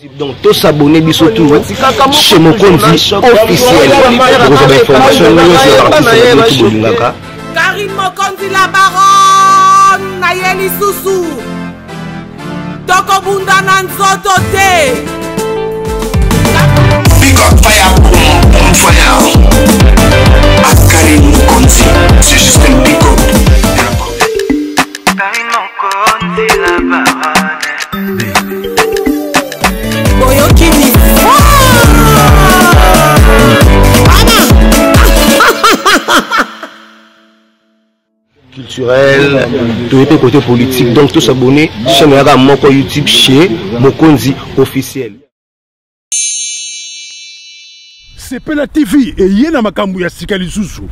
Donc, tous s'abonner bisotou chez Mokonzi officiel. Vous avez information Karine Mokonzi la baronne Nayeli Susu Toko Bunda Nanzoto te Big up fire, boom fire. Karine Mokonzi, c'est juste un big up. Karine Mokonzi la baronne. culturel, tout était côté politique. Donc tous s'abonner chez mon YouTube chez Mokonzi officiel. Sepela TV et yena makambu ya sikali susu.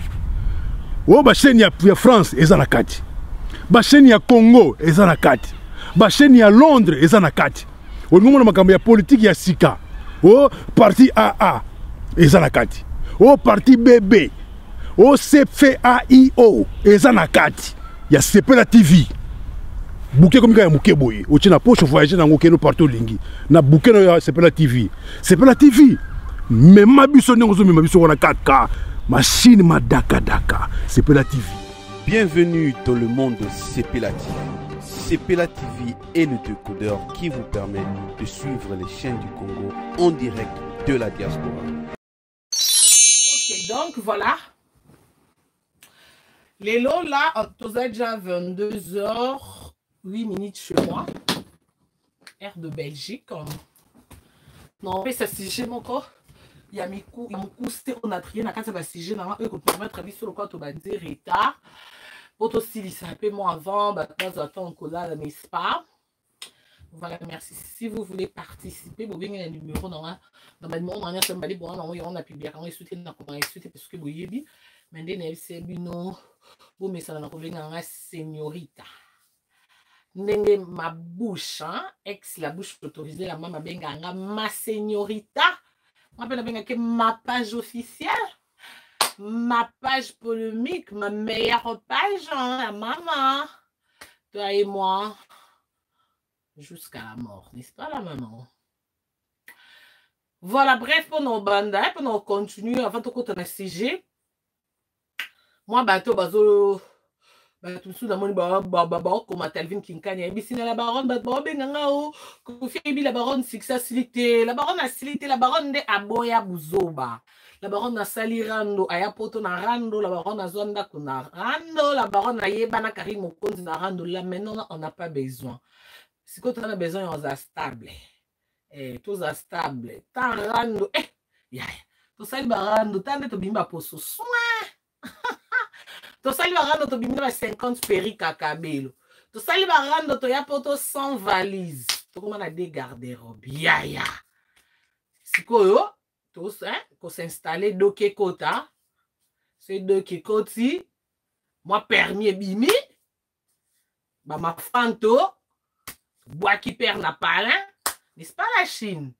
O ba chaîne ya France eza na kati. Ba chaîne ya Congo eza na kati. Ba chaîne ya Londres eza na kati. O ngomona makambu ya politique ya sika. O parti AA eza na kati. O parti BB. O CFAIO eza na kati ya Sepela TV. Bouquet comme ya muke boye. O tina poche voyager na ngokeno partout lingi. Na bouquet na Sepela TV. Sepela TV. Mais ma biso n'engozo mais ma biso on a 4K. Machine ma daka daka. Sepela TV. Bienvenue dans le monde de Sepela TV. Sepela TV est le décodeur qui vous permet de suivre les chaînes du Congo en direct de la diaspora. Ok, donc voilà. Les lots là, on est déjà 22h08 chez moi. Air de Belgique. Non, mais ça c'est chez mon corps. Il y a mes coups, on a trié dans le sujet, on peut permettre de sur le corps, on va dire retard. Pour aussi, il s'appelle moi avant, on attend là, n'est-ce pas? Voilà, merci. Si vous voulez participer, vous avez un numéro dans ma demande, on a publié, on a soutenu, on a soutenu parce que vous avez dit, maintenant, c'est bino, vous mettez ça dans la señorita. Nenge ma bouche, hein, ex la bouche autorisée, la maman benga ma señorita. Je m'appelle ma page officielle, ma page polémique, ma meilleure page, hein, la maman. Toi et moi, jusqu'à la mort, n'est-ce pas la maman? Voilà, bref, pour nos bandes, pour nous continuer, avant de continuer le sujet. Moi, bateau, bazo. Tout ça, comme Talvin Kinkani, la baronne, la baronne successivité, la baronne facilité, la baronne de Aboya Buzoba, la baronne a Salirando, Ayapoto Narando, la baronne a Zonda Kunarando, la baronne a Yebana Karine Mokonzi Narando. Là maintenant, on n'a pas besoin. Si quand on a besoin, on est stable. Tout est stable. Tant rando, tout ça, barando, tant de bimba pour ce soin. To sali barando to bimina 50 peri kakabelo. To sali barando to ya poto 100 valises. To comment a des garde-robes. Ya. Sikoyo, to ko s'installer do kekota. C'est deux kekoti. Moi permis bimi. Ba ma fanto. Bois qui perd na palin. N'est-ce pas la Chine?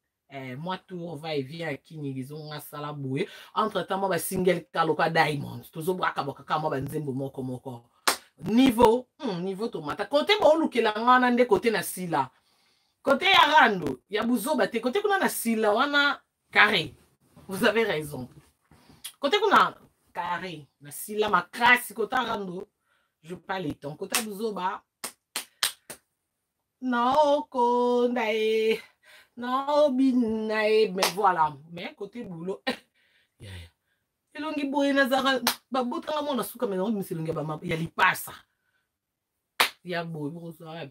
Moi tout va et vient qui ils ont un salaboué entre temps moi single kaloka diamond toujours braka boka moi nzembo moko niveau tomata côté bon luke la ngana nde côté na sila côté ya rando ya buzoba te côté kuna na sila wana carré. Vous avez raison, côté kuna carré na sila makasi côté rando je pas les temps côté buzoba non kondae. Non, mais voilà. Mais côté boulot, elongi boye nazara babota mona suka mais non miselongi ba ya lipasa. Ya boye bozara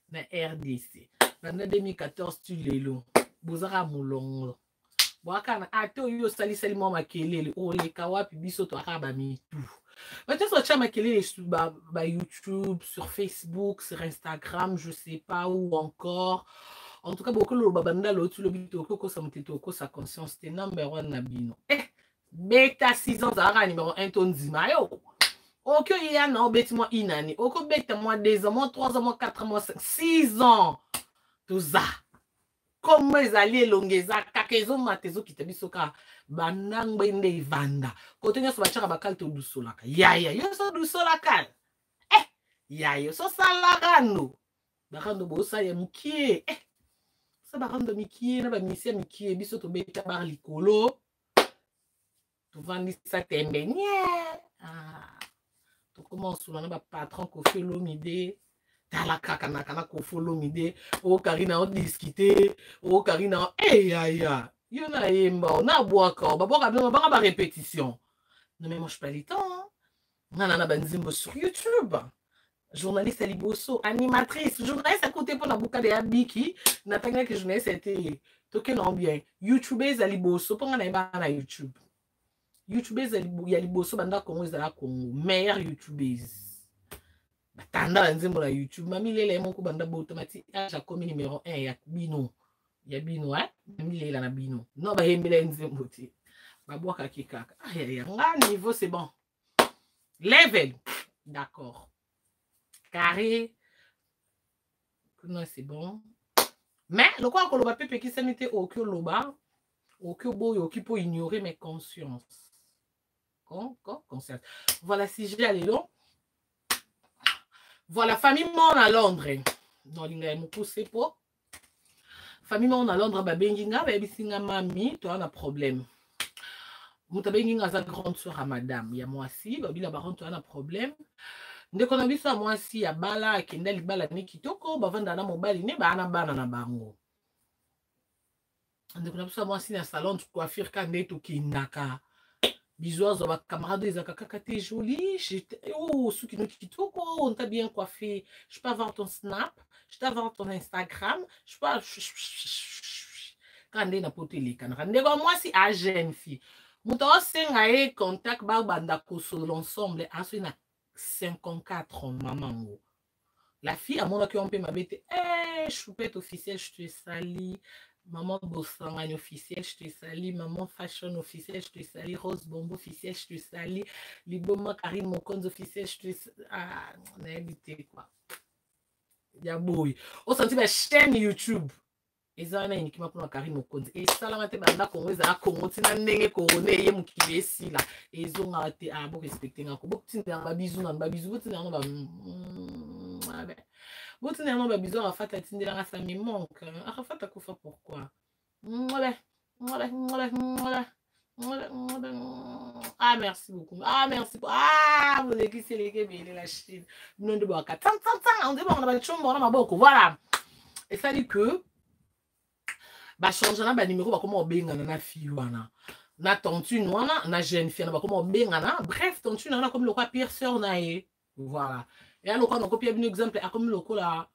na RDC. Dans 2014 tu lelo. Bozara molongo. Boaka na ato yo sali mo makelele o le kawapi biso to akaba mi tout. Maintenant sur chama makelele sur YouTube, sur Facebook, sur Instagram, je sais pas où encore. En tout cas, beaucoup de babanda l'autre le bitoko ça mutitoko sa conscience c'est number 1 nabino. Beta 6 ans zara numéro 1 ton zimayo. Ok il y a non bête moi inani. Ok bête moi 2 ans, moi 3 ans, moi 4 ans, moi 6 ans. Tout ça. Comme les alliés longeza kakezo matezo kitabisoka banang bende ivanda. Kote nyo so bachaka bakal to dusolaka. Ya yo so dusolaka. Ya yo so salarano. Bakando bosa ya mkie. Ça barando mikie na bamisia mikie biso tobeta bar likolo tovandisa tembe nye tokoma osula na bapatron Koffi Olomide tala kaka na kana Koffi Olomide o Karina o discuter o Karina yaya yo na yemba na boaka babwaka bino banga ba répétition non mais moi je pas le temps nana banzimbo sur YouTube journaliste à Liboso, animatrice, journaliste à côté pour la bouca de Abiki, n'a pas que journaliste était toqué non bien. YouTubeuse à Liboso, pour un ébat à YouTube. YouTubeuse à Liboso, banda Congo, la Congo, meilleure YouTubeuse. Tanda banzimbo la YouTube, mami lele moko banda bo automatique, j'ai commis numéro 1 ya Bino. Ya Bino, hein? Mami lele na Bino. Non, bah yembele nzimbo ti. Ba boaka kikaka. Aïe, niveau c'est bon. Level. D'accord. Carré, non c'est bon. Mais le quoi que le papier qui s'est mis au cul loba, au cul beau et au cul pour ignorer mes consciences. Conscience. Voilà si j'ai allé long. Voilà famille mon à Londres. Non l'inga me pousse pas. Famille mon à Londres ba benginga ba bisinga mami toi on a problème. Muta benginga za grande sœur à madame. Ya moi si ba bila ba toi on a problème. Ndeko na biso mwasi ya bala akenda libala ne kitoko bavanda na mobali ne bana bana na bango. Ndeko na biso mwasi na salon de coiffure kande to kinaka. Bisozo ba camarade ezaka kaka te joli, oh souki no kitoko, on t'a bien coiffé. Je peux avoir ton snap, je peux avoir ton Instagram, je peux kande na poteli kana. Ndeko mwasi a jeune fille. Muto senga e contact ba banda ko sur l'ensemble aso na 54 ans, maman. La fille, à mon accueil, on peut m'habiter. Choupette officielle, je te salis. Maman Bossangagne officielle, je te salis. Maman Fashion officielle, je te salis. Rose Bombo officielle, je te salis. Liboma Karim Mokonz officielle, je te salis. Ah, on a habité quoi. Yaboui. Au senti ma chaîne YouTube. Ezana uniquement pour Karim Mokonzi. Et ça, la banda Congo, ça a commencé à n'engue couronné et mon qui est ici là. Et ils ont arrêté à beaucoup respecter. Beaucoup de temps, un bisou, un bisou, beaucoup de temps, un bisou, à fait, tu n'as ça me manque. À fait, tu as pourquoi? Ah, merci beaucoup. Ah, merci beaucoup. Ah, vous avez qui c'est les gars, la Chine. Non, de bois, on dit bon, on a une chambre, on a beaucoup. Voilà. Et ça dit que. Ba changer na ba numéro ba comment bengana na fille wana na tontu wana na jeune fille na ba comment bengana bref tontu na comme le quoi pire sœur na e voilà et alors quand on copie un exemple a comme le la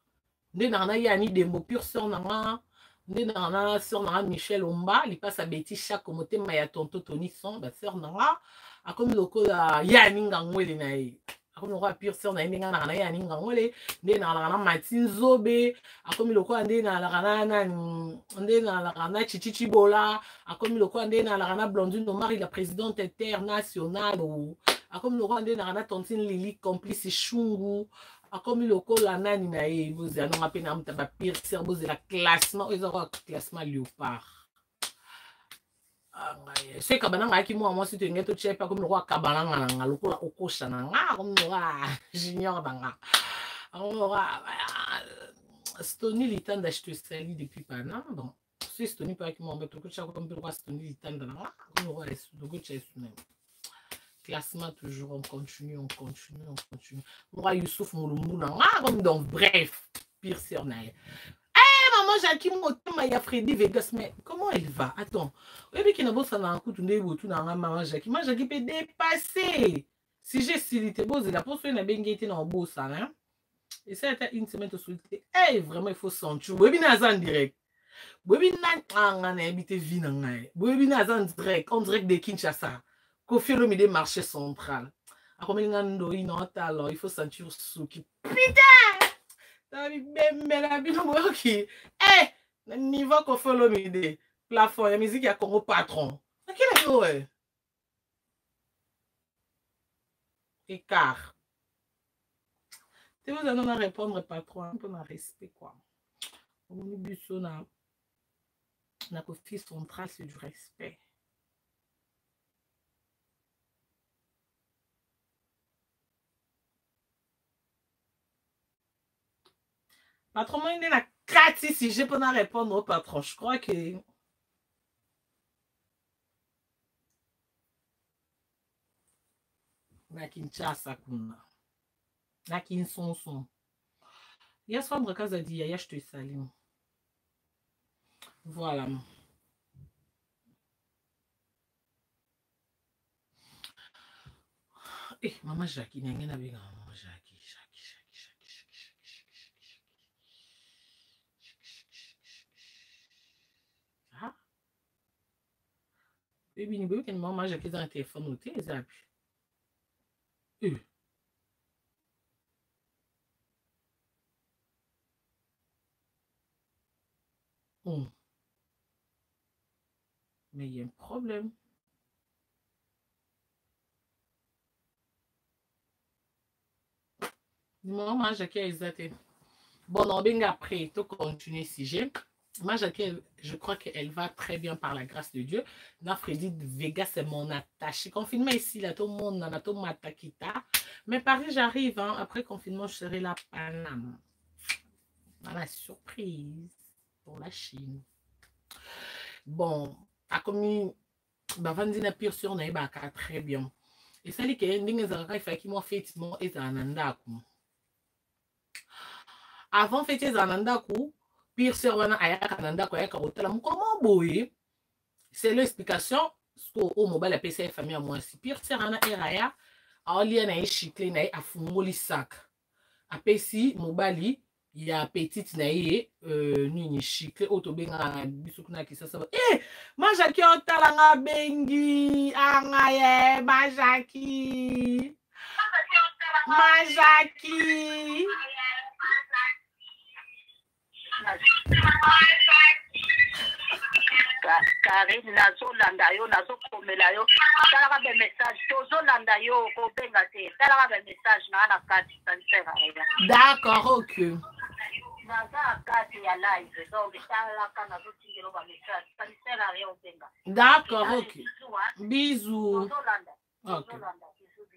nde na yani dembo pire sœur na nde na sœur na Michel Omba li passe à Betty chaque motema ya tonto Tony son ba sœur na a comme le la yani ngangwele na e comme le roi pire sœur na ndinga na ya ninga ngole nde na Martin Zobe akomi loko ande na la nde na la Chichichi Bola akomi loko ande na la Blondine Omari la présidente internationale akomi loko ande na Tontine Lily complice Chungu akomi loko la nani na e bozi anonga pe na mta ba pire sœur bozi la classement ezoko classement léopard. C'est kabana qui moi si tu ngé to chepa comme le roi kabana nga lokola okosha na nga comme le roi junior banga Stony Litanda je te salue depuis pas non bon c'est Stony pas qui m'embête que tu as comme le roi Stony Litanda nga comme le roi est de gauche même classement toujours on continue le roi Youssouf Moulumbu nga comme donc bref pire sur na maman Jackie Motema ya Freddy Vegas mais comment elle va attends oui qui n'a pas ça na coup tunde botu na maman Jackie peut dépasser si j'ai silité bose la poste na bengete na bossa hein et ça était une semaine de solité vraiment il faut sentir oui na en direct oui na habité vie na ngai oui na en direct en direct de Kinshasa Koffi Olomide marché central a comme ngando inotalo il faut sentir souki putain niveau Koffi Olomide plafond la musique ya Congo patron quel est écart tu vous allez répondre patron un peu de respect quoi on oublie ça na Koffi central c'est du respect. Patron, il est Cathy, si j'ai pas répondre au patron, je crois que... Na Kinshasa kuna. Na Kinsonson. Il y a Sandra Kazadi, il y a je te salue. Voilà. Eh, maman Jackie, il y a un avec maman Jackie. Ah? Et bien, il y a maman Jackie dans le téléphone au téléphone. Mais il y a un problème. Maman Jackie a hésité. Bon, non, bien après, tout continuer si j'ai. Moi, je crois qu'elle va très bien par la grâce de Dieu. Na Freddy Vega, c'est mon attaché. Confinement ici, là, tout le monde, on a tout matakita. Mais Paris, j'arrive. Hein. Après confinement, je serai là, Paname. Voilà, surprise pour la Chine. Bon, à comme Bavandina pire sur on a très bien. Et ça dit que il fait qu'il m'a fait effectivement et zananda. Avant fait zananda coup. Pire sur wana ayaka nanda ko ayaka hôtel comment boye c'est l'explication au mobile la PC famille à moi si pire sur wana eraya alia na eshikle na afungoli sac apesi mobile ya petite na ye nini chikle otobenga na biso kuna kisasa majaki otala nga bengi anga ye majaki Karine nazolanda yo nazokomela yo talaka be message tozolanda yo kobenga te talaka be message na kati sincère rien. D'accord, ok. Naza kati ya live donc talaka nazotingelo ba message sincère rien obenga. D'accord, ok. Bisous. Tozolanda bisous.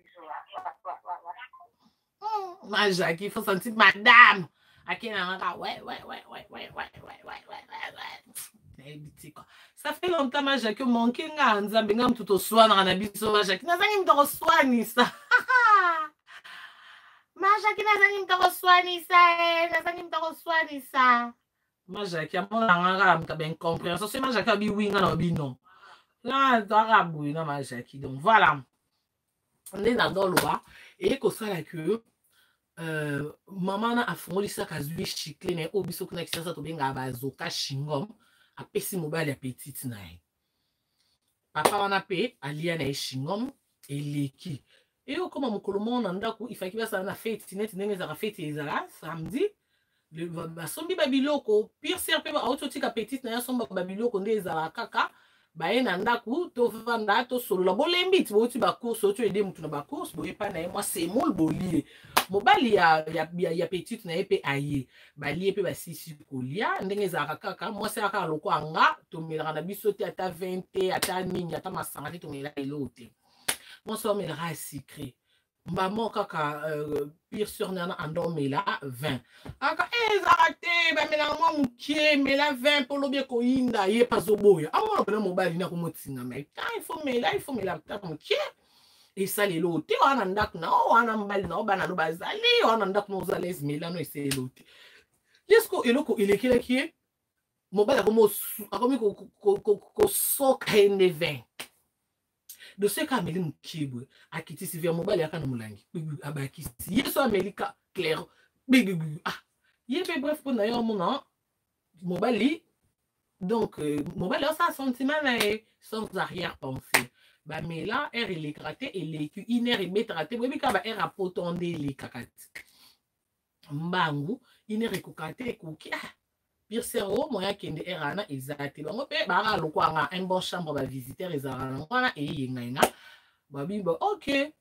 Majaki, il faut sentir madame. Ça fait longtemps Majaki manqué nga nzambe nga mtu toswana na biso Majaki nazangi mtu toswanisa Majaki nazangi mtu toswanisa Majaki amona nga mta ben compréhension c'est Majaki abi winga na bi non là dara buina Majaki donc voilà on est dans l'eau et que ça la que maman na afungolisa kazwi chikle na obiso kuna kisasa to benga bazoka shingom apesi mobile ya petite na ye papa wana pe alia na shingom eleki eyo koma mokolo mona ndako ifaki basa na fete net ndenge za fete ezala samedi le basombi babiloko pire serpe ba autotika petite na ya somba babiloko nde ezala kaka baye na ndako to vanda to solo bolembi ti boti ba course to ede mutu na ba course boye pa na ye moi c'est mol bolie mobali ya petite na ye pe aye balie pe basisi kolia ndenge ezalaka kaka mwasi aka loko anga tomelaka na biso te ata 20 ata nini ata masanga te tomela elo te mwasi omelaka secret mbamo kaka pire sur nana andomela 20 aka ezalaka te bamelaka mwa mokie mela 20 mpo lobi ekoyinda ye pazoboya amona pena mobali na komotinga mai il faut mela ta mokie esalelo te wana ndako na wana mbali na bana no bazali wana ndako no zala ezimela no esalelo te yesko eloko elekelaki ye mobali akomi kosoka ene 20 de ce ka meli mukibwe akitisi via mobali aka na mulangi abakisi yeso amelika clair yebe bref pour na yo mona mobali donc mobali ça sentiment na sans arrière-pensée ba mela er il est gratté et l'écu iner et betraté bobi ka ba er apotonde les kakati mbangu iner ekukate ekuki pire sero moya kende erana ezate bango pe bara lokwanga un bon chambre ba visiteur ezarana wana eyenga babimba ok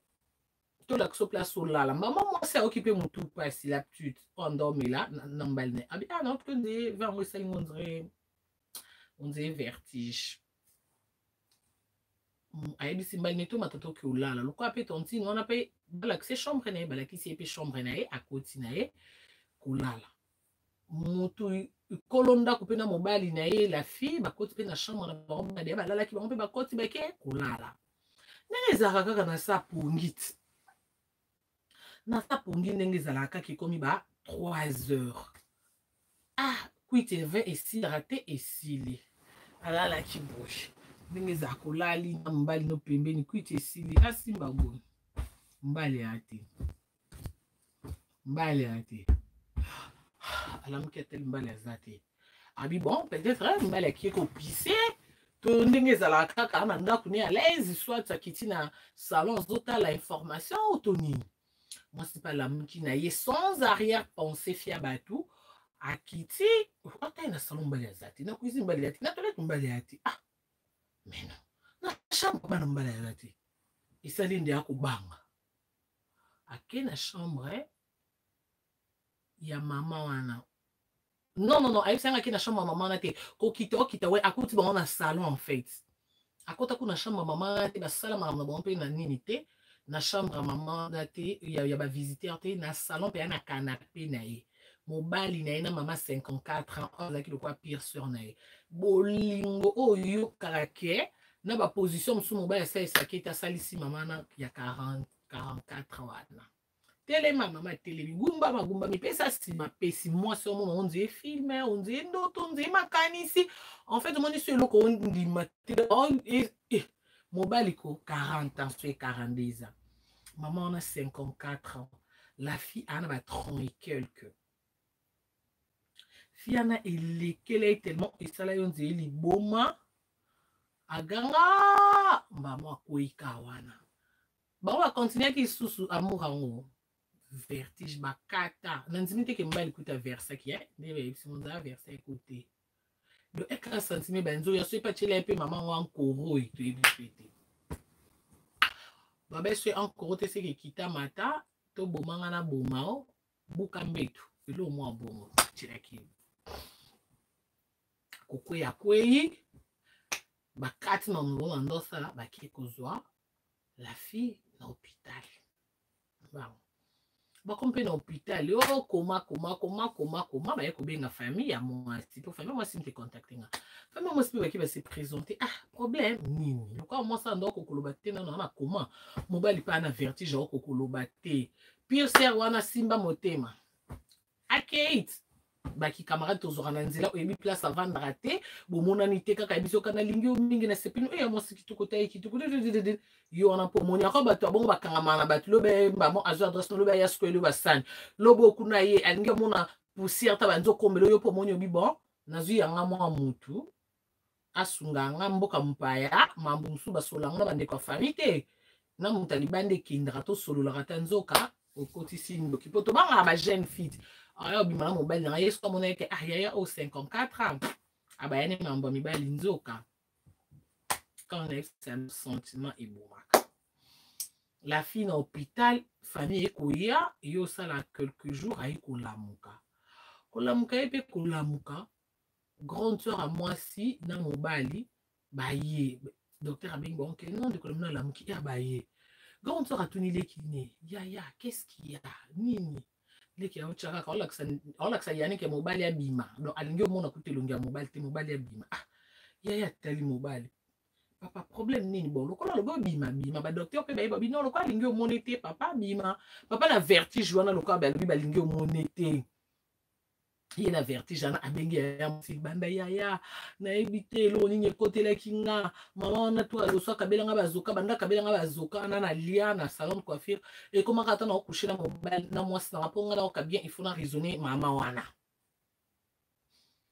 to la so place solala maman moi c'est occupé mon tout pas si la petite endormi là nambalne abi non que des vers moi ça on dirait vertige ayebi simbali neto matato ki olala lokwa pe tontine wana pe balakise chambre na ye balakisi ye pe chambre na ye akoti na ye kolala mutu kolonda kupena mobali na ye la fille bakoti pe na chambre na bango na dia balala ki bango pe bakoti beke kolala ndenge ezalaka kaka na sa pongiti na sa pongi ndenge ezalaka ki komi ba 3 heures kuite 20 esila te esili alala ki boye ndenge za kolali na mbali no pembeni kuite esili asimba boye mbali ate alamuki ateli mbali aza te abi bon peut-être mbali akie kopise to ndenge ezalaka kaka na ndako ne à l'aise soit akiti na salon azotala information ou to nini mwasi mpe alamuki na ye sans arrière pensée fia bato akiti atai na salon mbali aza te na cuisine mbali ya te na toilette mbali ya te mais non na chambre bana mbali aza te esali nde akobanga ake na chambre ya mama wana non ayebisanga ake na chambre ya mama wana te okita we akuti bango na salon en fait akota ku na chambre ya mama wana te basala makambo na bango mpe na nini te na chambre ya mama wana te ya bavisiteur te na salon mpe ya na canapé na ye mobali na ye na mama 54 ans azalaki lokwa pire sur na ye bolingo oyo karake na baposition mosusu mobali asalisaki ete asalisi mama na ya 44 wana telema mama telemi magumba mipesa nsima pesi mwasi omona onzie filme onzie ndoto onzie makanisi en fait omoni so eloko ondima te mobali ko 40 ans so 42 ans maman on a 54 ans la fille ana ba 30 et quelques fille ana elekele tellement esala yo nzie liboma aganga mbamo akoika wana bango bakontinue ki susu amour ango vertige bakata nanzimi te ke mbali kuta versaki nde simonza versa écouter le 1 cm benzo ya so epatchela pe mama wa nkoro eto ebipete babe so encore te seke kita mata to bomanga na bomao buka mbetu elo mwa bongo tiraki kokweya kweyi bakati na mbongo ndosala baki kozwa la fille na hôpital bakompe na hôpital yo koma baye kobenga famille ya mwasi po famille mwasi mpe contacte nga famille mwasi mpe baki base présenter problème nini lokwa mwasi ando kokoloba te nano na koma mobali mpe ana vertige okokoloba te pire ser wana simba motema akeit baki camarade tozwaka na nzela oyebi place avandra te bomonani te kaka yebiso kana lingi mingi na sepino ya mwasi kitoko ta kitoko yo wana po moni ako bato abongo bakangama na bato lobe mbamo azo adresse no lobe ya skoelo basani lobo kuna ye alingi mona poussière ta banzo kombelo yo po moni obi bon nazwi yanga mwa mutu asunga nga mboka mpaya mambu musu basolanga bande kwa famille te na mutali bande kindra to solola ta nzoka okotisi ndoki poto banga ba jeune fille ayo bimala mobali na yesu komona yake yaya au 54 ans abayane mambo mibali nzoka quand c'est un sentiment ebomaka la fille na hôpital famille ekoya yo sala quelques jours ayi kolamuka epe kolamuka grande sœur à mwasi na mobali baye docteur abengi bon que non de kolomna lamuki baye grande sœur atunile kine yaya qu'est-ce qu'il y a nini leki ya uchaka ka olaksa yani ke mobali ya bima donc alingi omona kutelongi ya mobali te mobali ya bima yaya tali mobali papa problème nini bon lokola lobo bima ba docteur pe ba bino lokola alingi omona te papa bima papa na vertige wana lokola ba lingi omona te ye na vertige ana abengi ya msi banda yaya na ebite lo nini ekotela kinga mama na to azo kabelanga bazoka banda kabelanga bazoka na lia na salon de coiffure et comment kata na coucher na mobile na mwasi na ponga na ka bien il faut na raisonner mama wana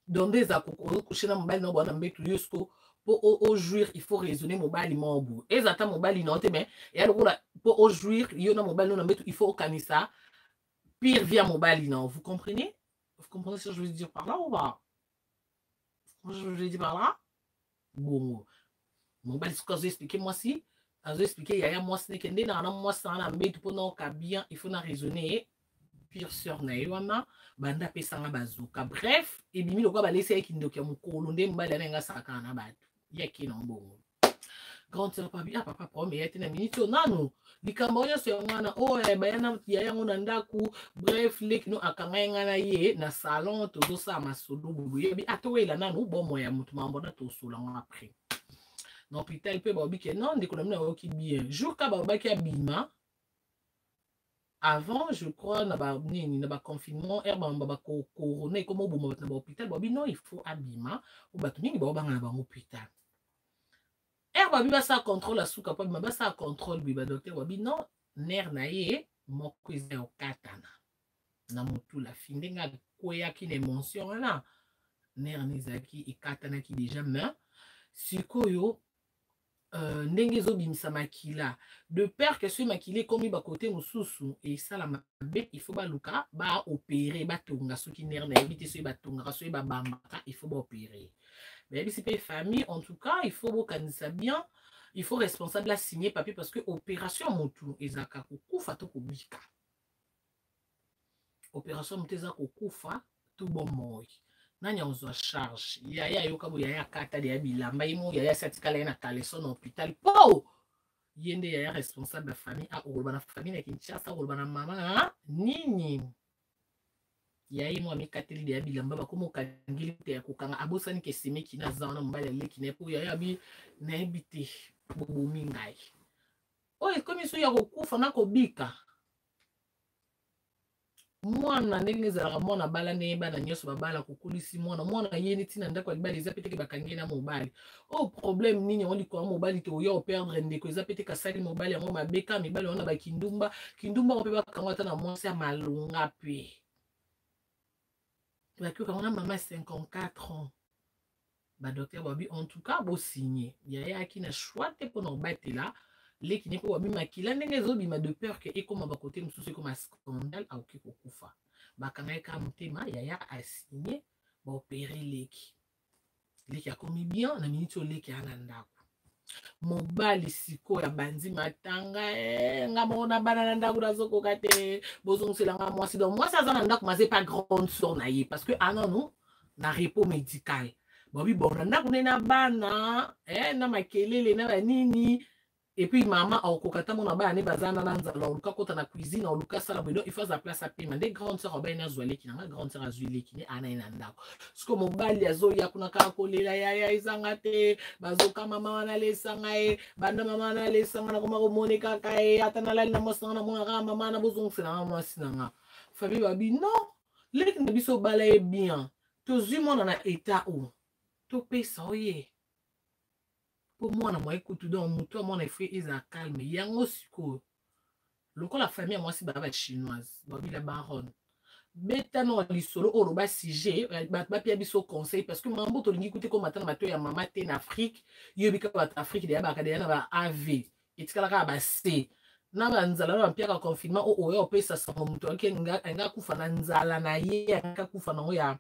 donc des akoko coucher na mobile na bwana mbetu yosko pour au jouir il faut raisonner mobile mobu ezata mobile non te mais ya lokola pour au jouir yo na mobile na mbetu il faut kanisa pire via mobile non vous comprenez? Vous comprenez ce que je veux dire par là ou pas? Je veux dire par là? Bon, mon bel ce que j'ai expliqué moi si, j'ai expliqué il y a moi ce n'est dans moi ça na mbé pour non ka bien, il faut na raisonner pire sur na yona banda pesa nga bazuka. Bref, et bimi lokwa ba laisser ki ndoki ya mukolo nde mbala nga saka na batu. Ya ki na mbongo. grande sœur papi papa premier yete na minute nano likambo nyonso ya mwana oyo bayana ya yango na ndaku bref leki no akanga nga na ye na salon tozosala masolo bubu yebi atowela nano bomo ya mutu mambona tosola ngo après na hôpital pe baobi ke non ndeko na mina oki bien jour ka babaki abima avant je crois na ba nini na ba confinement ba corona comme au bomo na ba hôpital baobi non il faut abima ou bato mingi baobanga na ba hôpital babi basa contrôle la suka pa basa contrôle bi ba docteur babi non nerf na ye moko eza okatana na mutu la finde nga koya ki ne mention na nerf nizaki ikatana ki déjà mais sikoyo ndenge ezobimisa makila de peur que ce makila ekomi bakote mosusu esala mabe il faut baluka baopere batonga soki nerf na yebi te soki batongaka soki babambaka il faut baopere mais c'est pas famille en tout cas il faut bokanisa bien il faut responsable à signer papier parce que opération motu ezaka kokufa to kobika opération motu eza kokufa to bomoi nani ozwa charge yaya yoka bo yaya kata ya bilamba imo yaya satikala na kaleso na hôpital po yende yaya responsable de famille a oloba na famille na Kinshasa oloba na mama nini yayi mo amikateli ya bilamba bakomo kangili te ya kokanga abosani ke semeki na zana mbala leki ne po yaya bi na ebite bobomi ngai oyo komi so ya kokufa na kobika mwana ndenge ezalaka mwana bala ndenge bana nyonso babala kokulisi mwana ye neti na ndako ya libala eza pete ke bakangi na mobali o problème nini yango likolo mobali te oya operdre ndeko eza pete kasali mobali yango mabeka mibali wana bakindumba mpe bakango ata na mwasi ya malunga mpe bakioka ngona mama 54 ans badocteur babi en tout cas bosigné yayaki na choix te mpona obatela leki ne po wabimakila ndenge ezobima de peur ke ekoma bakote mosusu ekoma scandale aoki kokufa bakanga eka motema yaya asigné baopere leki akomi bien na miniti oyo leki ana ndako mobali sikoyo abandi matanga nga mona bana na ndako nazokoka te bozongiselanga mwasi donc mwasi aza na ndako maze pas grande sœur na ye parce que anano na repos médical bobi bon na ndako ne na bana na makelele na banini et puis maman okokata mona bana ne bazana na nzala oluka kota na cuisine oluka sala bodo il faut sa place à pima des grandes sœurs ba ina zwale ki na grande sœur azwile ki ne ana ina ndako siko mobali azoya kuna ka kolela yaya izanga te bazoka mama wana lesanga e banda mama wana lesanga na koma komone kaka e atana la na mosanga na mona ka mama na bozongisa na mwasi nanga famille babi non leki na biso bala e bien tozwi mona na état où to pesa oye pour moi na moi écoute donc mutu mon effet eza calme yango siko lokola famille moi si baba chinoise babi la baronne beta no lisolo oro ba sujet ba pia biso conseil parce que mambo to lingi kuté ko matana mato ya mama te na Afrique yobika ba Afrique de ba kada na ba AV etikala ka ba C na ba nzala na pia ka confinement o oyo pesa sa mutu nga kufa na nzala na ye nga kufa na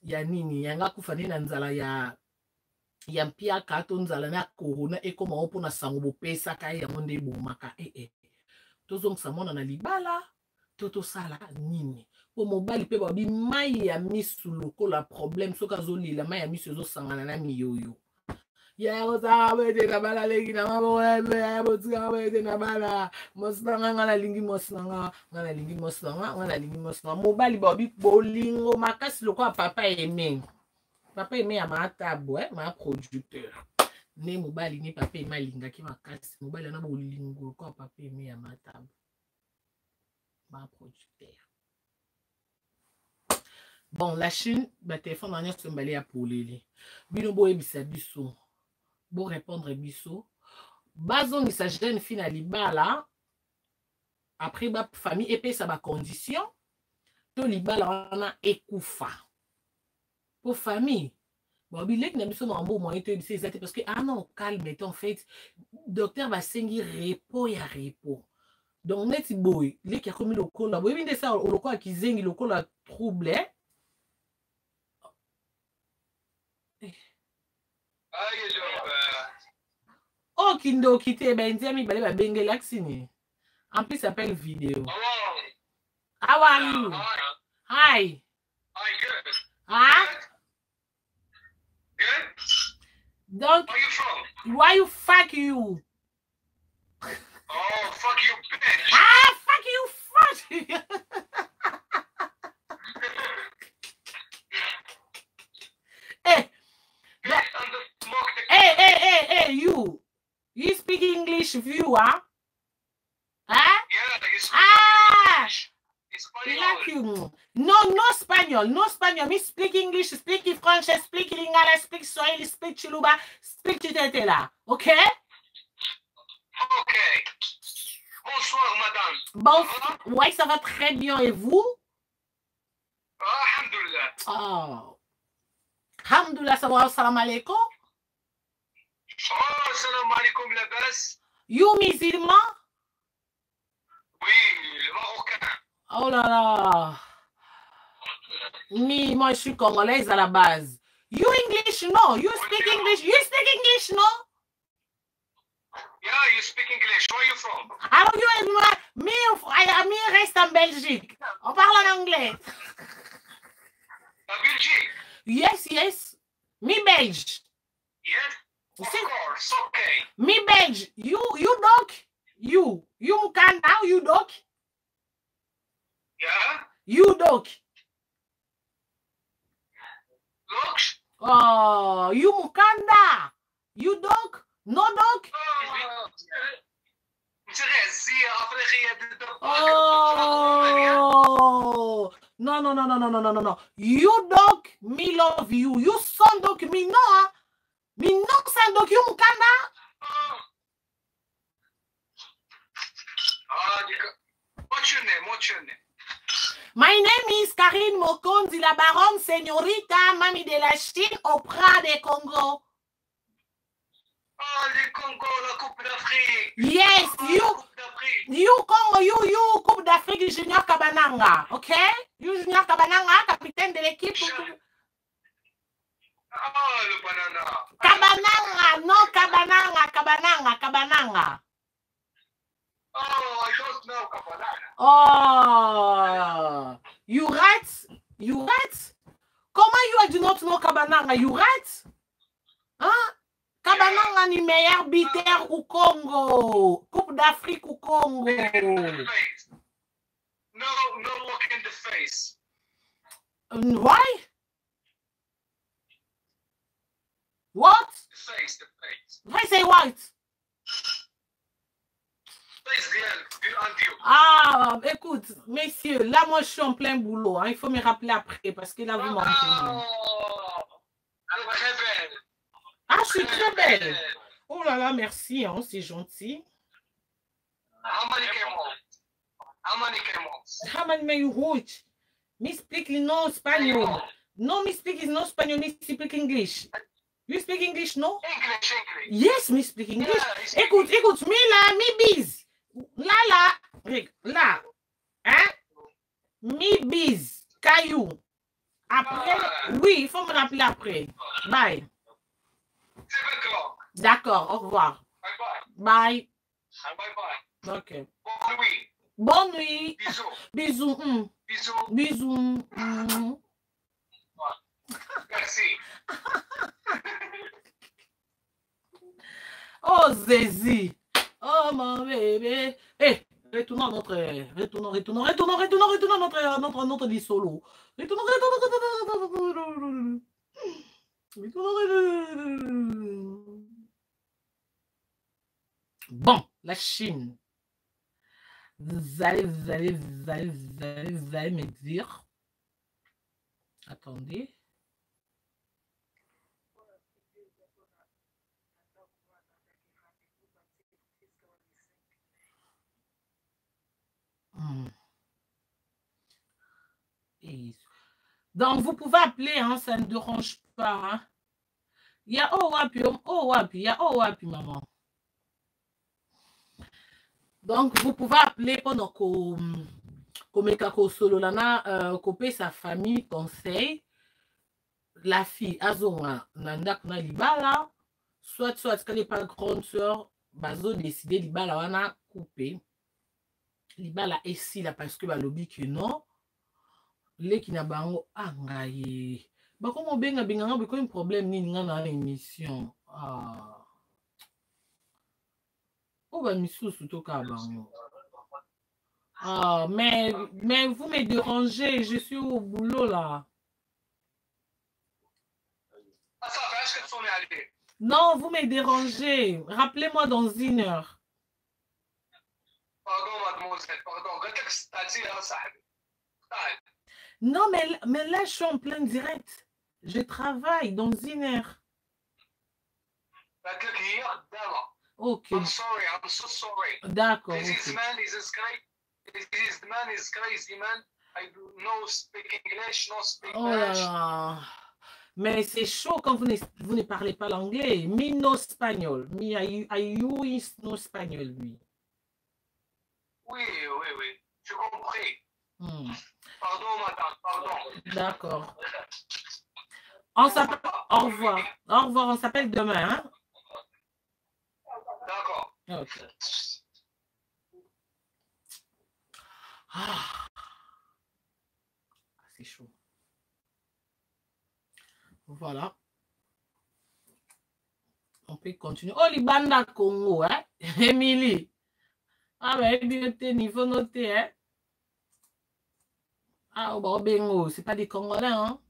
ya nini nga kufa na nzala ya mpia kato nzala na corona ekoma opo na sango bopesa ka yango nde bomaka tozongisa mwana na libala totosala nini po mobali pe babi mai ya misu lokola problème soki azolila mai ya misu ezosangana na miyoyo ya kozala bete na bala leki na maboebe ya botika bete na bala mosinanga nga nalingi mosinanga nga nalingi mosinanga nga nalingi mosinanga mobali babi bolingo makasi lokola papa eme papa eme ya matabo ma producteur ne mobali ni papa eme alingaki makasi mobali ana bolingo lokola papa eme ya matabo ma producteur. Bon, la Chine, ma téléphone en est semblé à pouler. Bino bo ebisa biso. Bo répondre biso. Bazon sa jeune fille na libala. Après ba famille et ça ba condition. To libala on a ekufa. Pour famille. Bon, bilek na biso na mbo moyen to ebisa exact parce que ah non, calme en fait. Docteur va sengi repos ya repos. Donc neti boy, les qui a commis le col là. Boy bien de ça le quoi qui zengi le col la troublé. Oh, Kindo quitté, ben, dis-moi, il va bengue l'axini. En plus, ça s'appelle vidéo. How are you? Hi. Hi, good. Huh? Good? Donc, Where you from? why you fuck you? Oh, fuck you, bitch. Ah, fuck you, fuck. Hey, Get on the smoke the hey, you. You speak English, view, huh? Huh? Yeah, you speak Ah! English. I like you. No Spanish. No Spanish. Me speak English, speak French, speak Lingala, speak Swahili, speak Chiluba, speak Chitetela. Okay? Ok. Bonsoir, madame. Bon, ouais, ça va très bien. Et vous? Alhamdulillah. Oh. Alhamdulillah, salam alaikum. Oh, salam alaikum, la basse. You musulman? Oui, le marocain. Oh là là. Moi, je suis congolaise à la base. You English, no? You speak English? You speak English, no? Yeah, you speak English. Where are you from? Alors, me reste en Belgique. On parle en anglais. La Belgique. Yes. Me Belge. Yes. Of course. Okay. Me Belge. You dog? You can now, you dog? Yeah. You dog. Look. Oh, you Mukanda. You dog? No dog? Oh. No. You dog, me love you. You son dog, me no. Me no son dog, you Mukanda. What's your name? My name is Karine Mokonzi, la baronne señorita, mami de la Chine, Oprah de Congo. Oh, le Congo, la Coupe d'Afrique. Yes, you Congo, you Coupe d'Afrique Junior Kabananga, ok? You Junior Kabananga, capitaine de l'équipe. Ah, le banana. Kabananga. Oh, I don't know Kabananga. Oh, you right? Comment you do not know Kabananga? You right? Hein? Kabananga ni meilleur buteur au Congo. Coupe d'Afrique au Congo. No look in the face. Why? What? The face. Why say what? Face and you. Ah, écoute, messieurs, là, moi, je suis en plein boulot. Hein. Il faut me rappeler après parce que là, vous m'entendez. Elle est très belle. Ah, je suis très belle. Oh là là, merci, hein, c'est gentil. How many camels? How many root? Me speak no Spanish. No, me speak is no Spanish. Me speak English. You speak English, no? English. Yes, me speak English. Yeah, Écoute, me là, me biz. Là, hein? Me biz, caillou. Après, oui, il faut me rappeler après. Bye. 7 o'clock. D'accord, au revoir. Bye. Ok. Bonne nuit. Bonne nuit. Bisous. Merci. Oh, Zézi. Oh, mon bébé. Eh, retournons à notre lit solo. Bon, la Chine. Vous allez me dire. Attendez. Donc, vous pouvez appeler, hein, ça ne dérange pas. Hein. Il y a wapi, maman. Donc, vous pouvez appeler pendant qu'on solo lana, couper sa famille, conseil. La fille, azonga, nanda kuna libala, soit qu'elle n'est pas grande soeur, bazo décider libala wana couper. Libala ici là parce que balobi que non. Les qui n'a bango angaye. Bah comment benga biko un problème ni nga na émission. Ah. Oh, bah, misusu toka bango. Ah, mais vous me dérangez, je suis au boulot là. Non, vous me dérangez. Rappelez-moi dans 1 heure. Pardon, mademoiselle, pardon. Non, mais là, je suis en plein direct. Je travaille dans 1 heure. Ok. I'm sorry, I'm so sorry. D'accord. This Okay. man is crazy. This man is crazy, man. I do no speak English, no speak Oh là French. là. Mais c'est chaud quand vous ne parlez pas l'anglais. Mi no espagnol. Mi ayui no espagnol, lui. Oui, oui, oui. Je compris. Pardon, madame, pardon. D'accord. On s'appelle. Au revoir. Au revoir. On s'appelle demain. Hein? D'accord. Ok. Ah. C'est chaud. Voilà. On peut continuer. Oh, Libanda Congo, hein? Émilie. Ah, ben, il faut noter, hein? Ah, bon, bingo, c'est pas des Congolais, hein?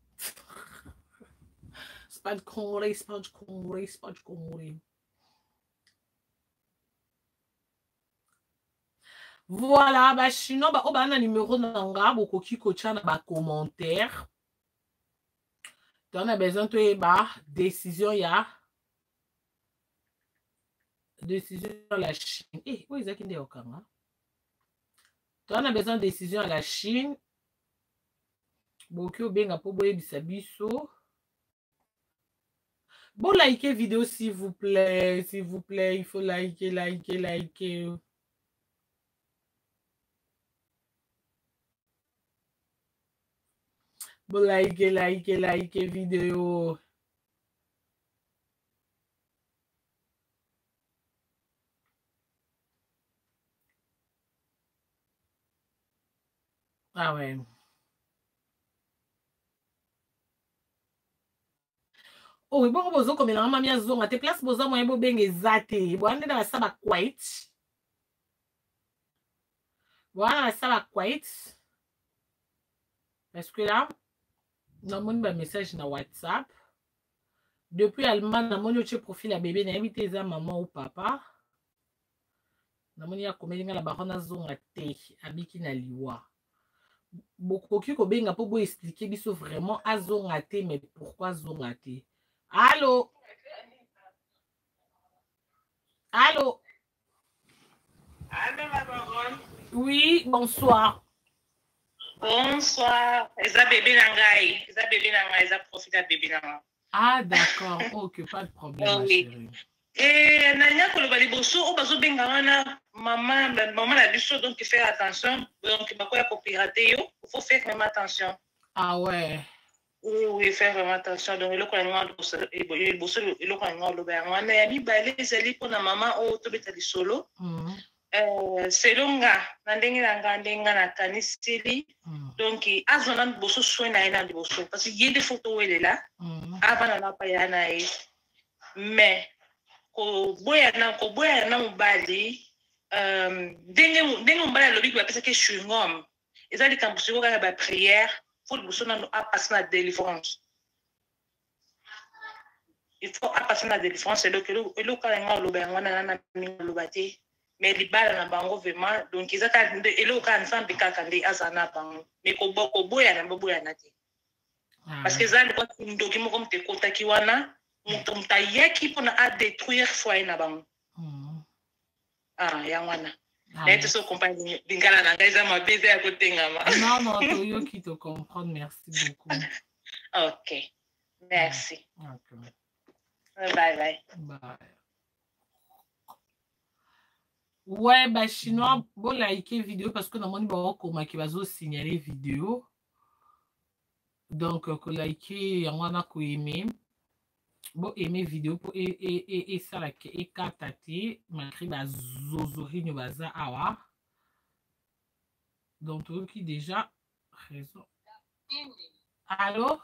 C'est pas de Congolais, c'est pas de Congolais, c'est pas de Congolais. Voilà, bah, sinon, bah, on a numéro nanga, beaucoup qui coachent dans commentaire. On a besoin de bah, décision, il y a décision à la Chine. Eh, où est-ce qu'il y a Okanga? On a besoin de décision à la Chine. Beaucoup bien pour boire bisabiso. Bon, likez vidéo s'il vous plaît, il faut liker. Bon, likez vidéo. Ah ouais. Oh, bon, bozo comme la mamia zonga te place bozo moyen bo benge zate. Bo ande na saba quiet. Voilà, ça va quiet. Parce que là, on a un message dans WhatsApp. Depuis Allemagne, on a un profil à bébé, on a invité sa maman ou papa. On a un comédien la barona zonga te, abiki na liwa. Beaucoup qui ko benga pour expliquer biso vraiment à zonga te, mais pourquoi zonga te? Allô? Allô? Allô, ma baronne? Oui, bonsoir. Bonsoir. Eza bébé nangai. Eza bébé nangai. Eza profite à bébé nangai. Ah, d'accord. Ok, pas de problème, Oh, ma oui. chérie. Et nanya koloba liboso o bazo benga wana maman la biso donc faire attention donc bakoya ko pirater yo, il faut faire vraiment attention. Ah ouais. Oui, faire vraiment attention donc eloko na ngalo liboso eloko na ngalo ba wana ya mibale ezali pona maman o to beta lisolo. Selonga na ndenge na ndenga na kanisili donc azona liboso soin na ina liboso parce que yende photo wele là avant na pa ya na e mais ko boya na mobali ndenge mobali lobi ba pesa ke chungom ezali kambuso ka ba prière faut liboso na a passer na délivrance. Il faut passer na délivrance donc eloko na ngalo ba ngwana na mingolobate mais libala na bango vraiment donc ezaka eloko ka nzambe kaka nde azana bango mais ko boya na te parce que ezali kwa ndoki moko mte kota ki wana muta yeki pona a détruire foyer na bango ya wana mais tu so compagnie bingala na ngaisa ma baiser à côté ngama non yo qui te comprendre merci beaucoup. OK merci. Okay. Bye. Ouais, bah chinois, bon liker vidéo parce que dans mon numéro comment qui va zo signaler vidéo. Donc que liker on a ko aimer. Bon aimer vidéo pour et ça la et katati malgré ba zozori no baza awa. Donc toi qui déjà raison. Allô?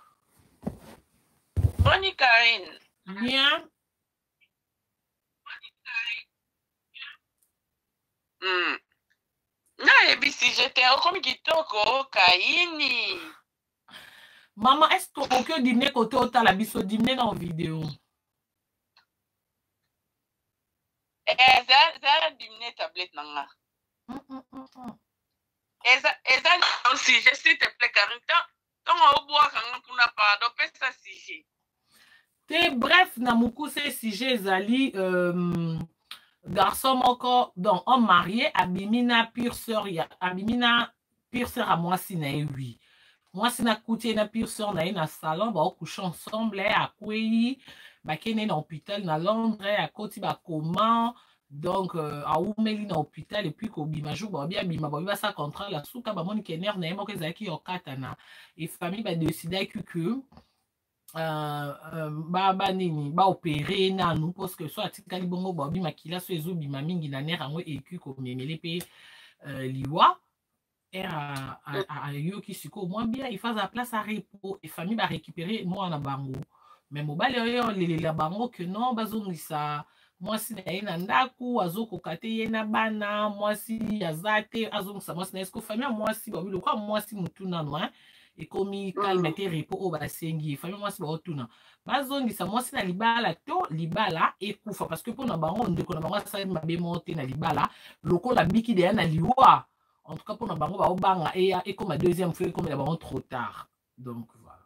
Bonne Karine. Bien. Na ebisi j'étais comme kitoko kaini. Maman, est-ce que tu dîner côté au la biso dîner dans vidéo? Ça dîner tablette nanga. Eza aussi, je s'il te plaît, Carita. Tant au bois quand on a pas d'opé ça sujet. Bref, na muku c'est sujet zali garçon moko donc homme marié abimina pure sœur ya abimina pure sœur à moi si na oui. Moi si na couté na pure sœur na na salon ba coucher ensemble à kwei ba kene na hôpital na Londres à côté ba comment donc à oumeli na hôpital et puis ko bima jour ba bien bima ba ça contrat la souka ba moni kener na mo kezaki yo katana et famille ba décider que ba nini ba opérer na nous parce que soit atikali bongo ba bima kila so ezo bima mingi na ner ango écu ko memele pe liwa à yoki siko moins bien il fasse la place à repos et famille va récupérer moi na bango mais mobile yo la bango que non bazongisa moi si na ndaku azoko kate yena bana moi si azate azongisa moi si na esko famille moi si ba bilo kwa moi si mutuna no et comme calme te repos o basengi famille moi si ba otuna bazongisa moi si na libala to libala ekufa parce que pour na bango ndeko na bango sa mabe monter na libala lokola biki de na liwa. En tout cas, pour nous, et comme la deuxième fois, comme nous trop tard. Donc, voilà.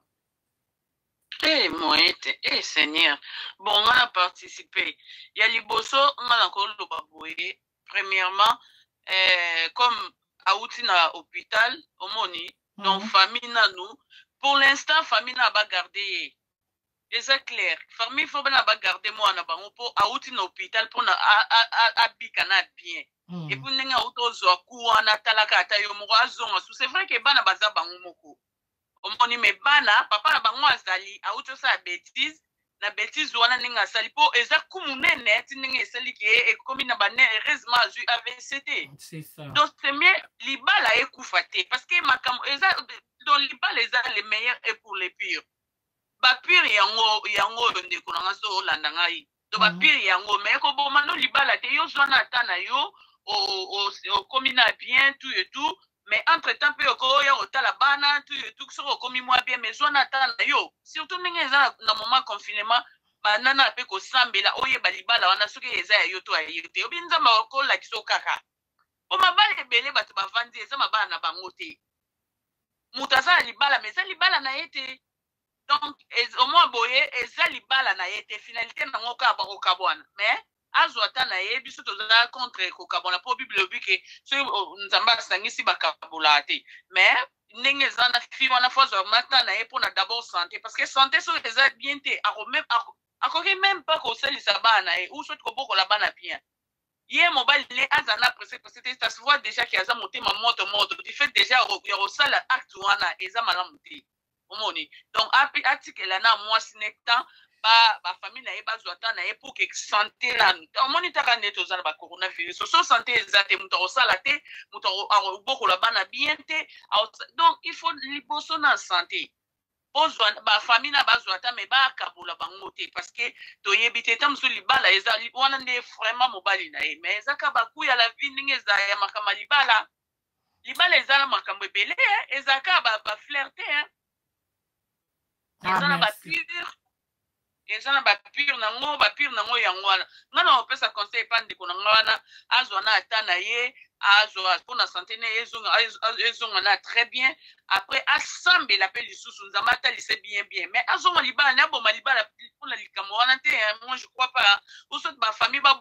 Eh, Moïte, eh, Seigneur. Bon, on a participé. Il y a les bosso, on a encore le baboué. Premièrement, comme à Outina hôpital, au Moni, donc famille n'a nous. Pour l'instant, famille n'a pas gardé. Et c'est clair. Famille, faut pas garder moi, pour à Outina hôpital, pour abikana bien. Et pour nous, c'est vrai que bana baza bango moko. Omoni me bana papa na bango azali auto sa bêtise na bêtise wana ninga sali po eza kumunene tininga esali ke e komi na bane heureusement azu AVCT. C'est ça. Donc c'est mieux libala ekufa te parce que makam eza dans libala eza les meilleurs et pour les pires. Ba pire yango ndeko na ngaso landa ngai. To ba pire yango mais ko bo mano libala te yo zwana atana yo au commune bien tout et tout mais entre temps peu ko ya otala bana tout et tout so komi moi bien mais zona atana yo surtout ninga na moment confinement banana pe ko sambela oye balibala wana soki eza yo to ayo te obinza ko la kiso kaka o mabale belé bato bavandi eza mabana na bango te mutaza libala mais ça libala na yete donc au moins boye eza libala na yete finalité na ngoka ba okabwana mais azwata na ye biso toza contre kokabona po bible bike so nzamba sangisi bakabula te mais ndenge zana fi wana fois matin na ye pona d'abord santé parce que santé so eza bien te akoki même pas ko selisa bana e ou soit ko boko la bana bien ye mobile ne azana pressé parce que ça se voit déjà qu'il y a ça monté ma moto du fait déjà ya osala acte wana eza malamu te omoni donc article na moi sinectan ba famille na ye bazwata na ye pour que santé la on monitaka neto za ba coronavirus so santé ezate muto osala te muto boko la bana bien te donc il faut liposo na santé ozwa ba famille na bazwata mais ba kabula bango te parce que to yebite tam so libala eza wana ne vraiment mobali na ye mais ezaka ba ku ya la vie ninge za ya makama libala eza na makambo ebele ezaka ba flirter ezana ba pure ezana ba pure nango yango wana ngana opesa conseil pa ndeko na ngwana azwa na atana ye azwa pour na santé ne ezonga na très bien après assemble la pelle lisusu nzamba talise bien mais azonga libala na boma libala pour la likamo wana te moi je crois pas ou soit ba famille ba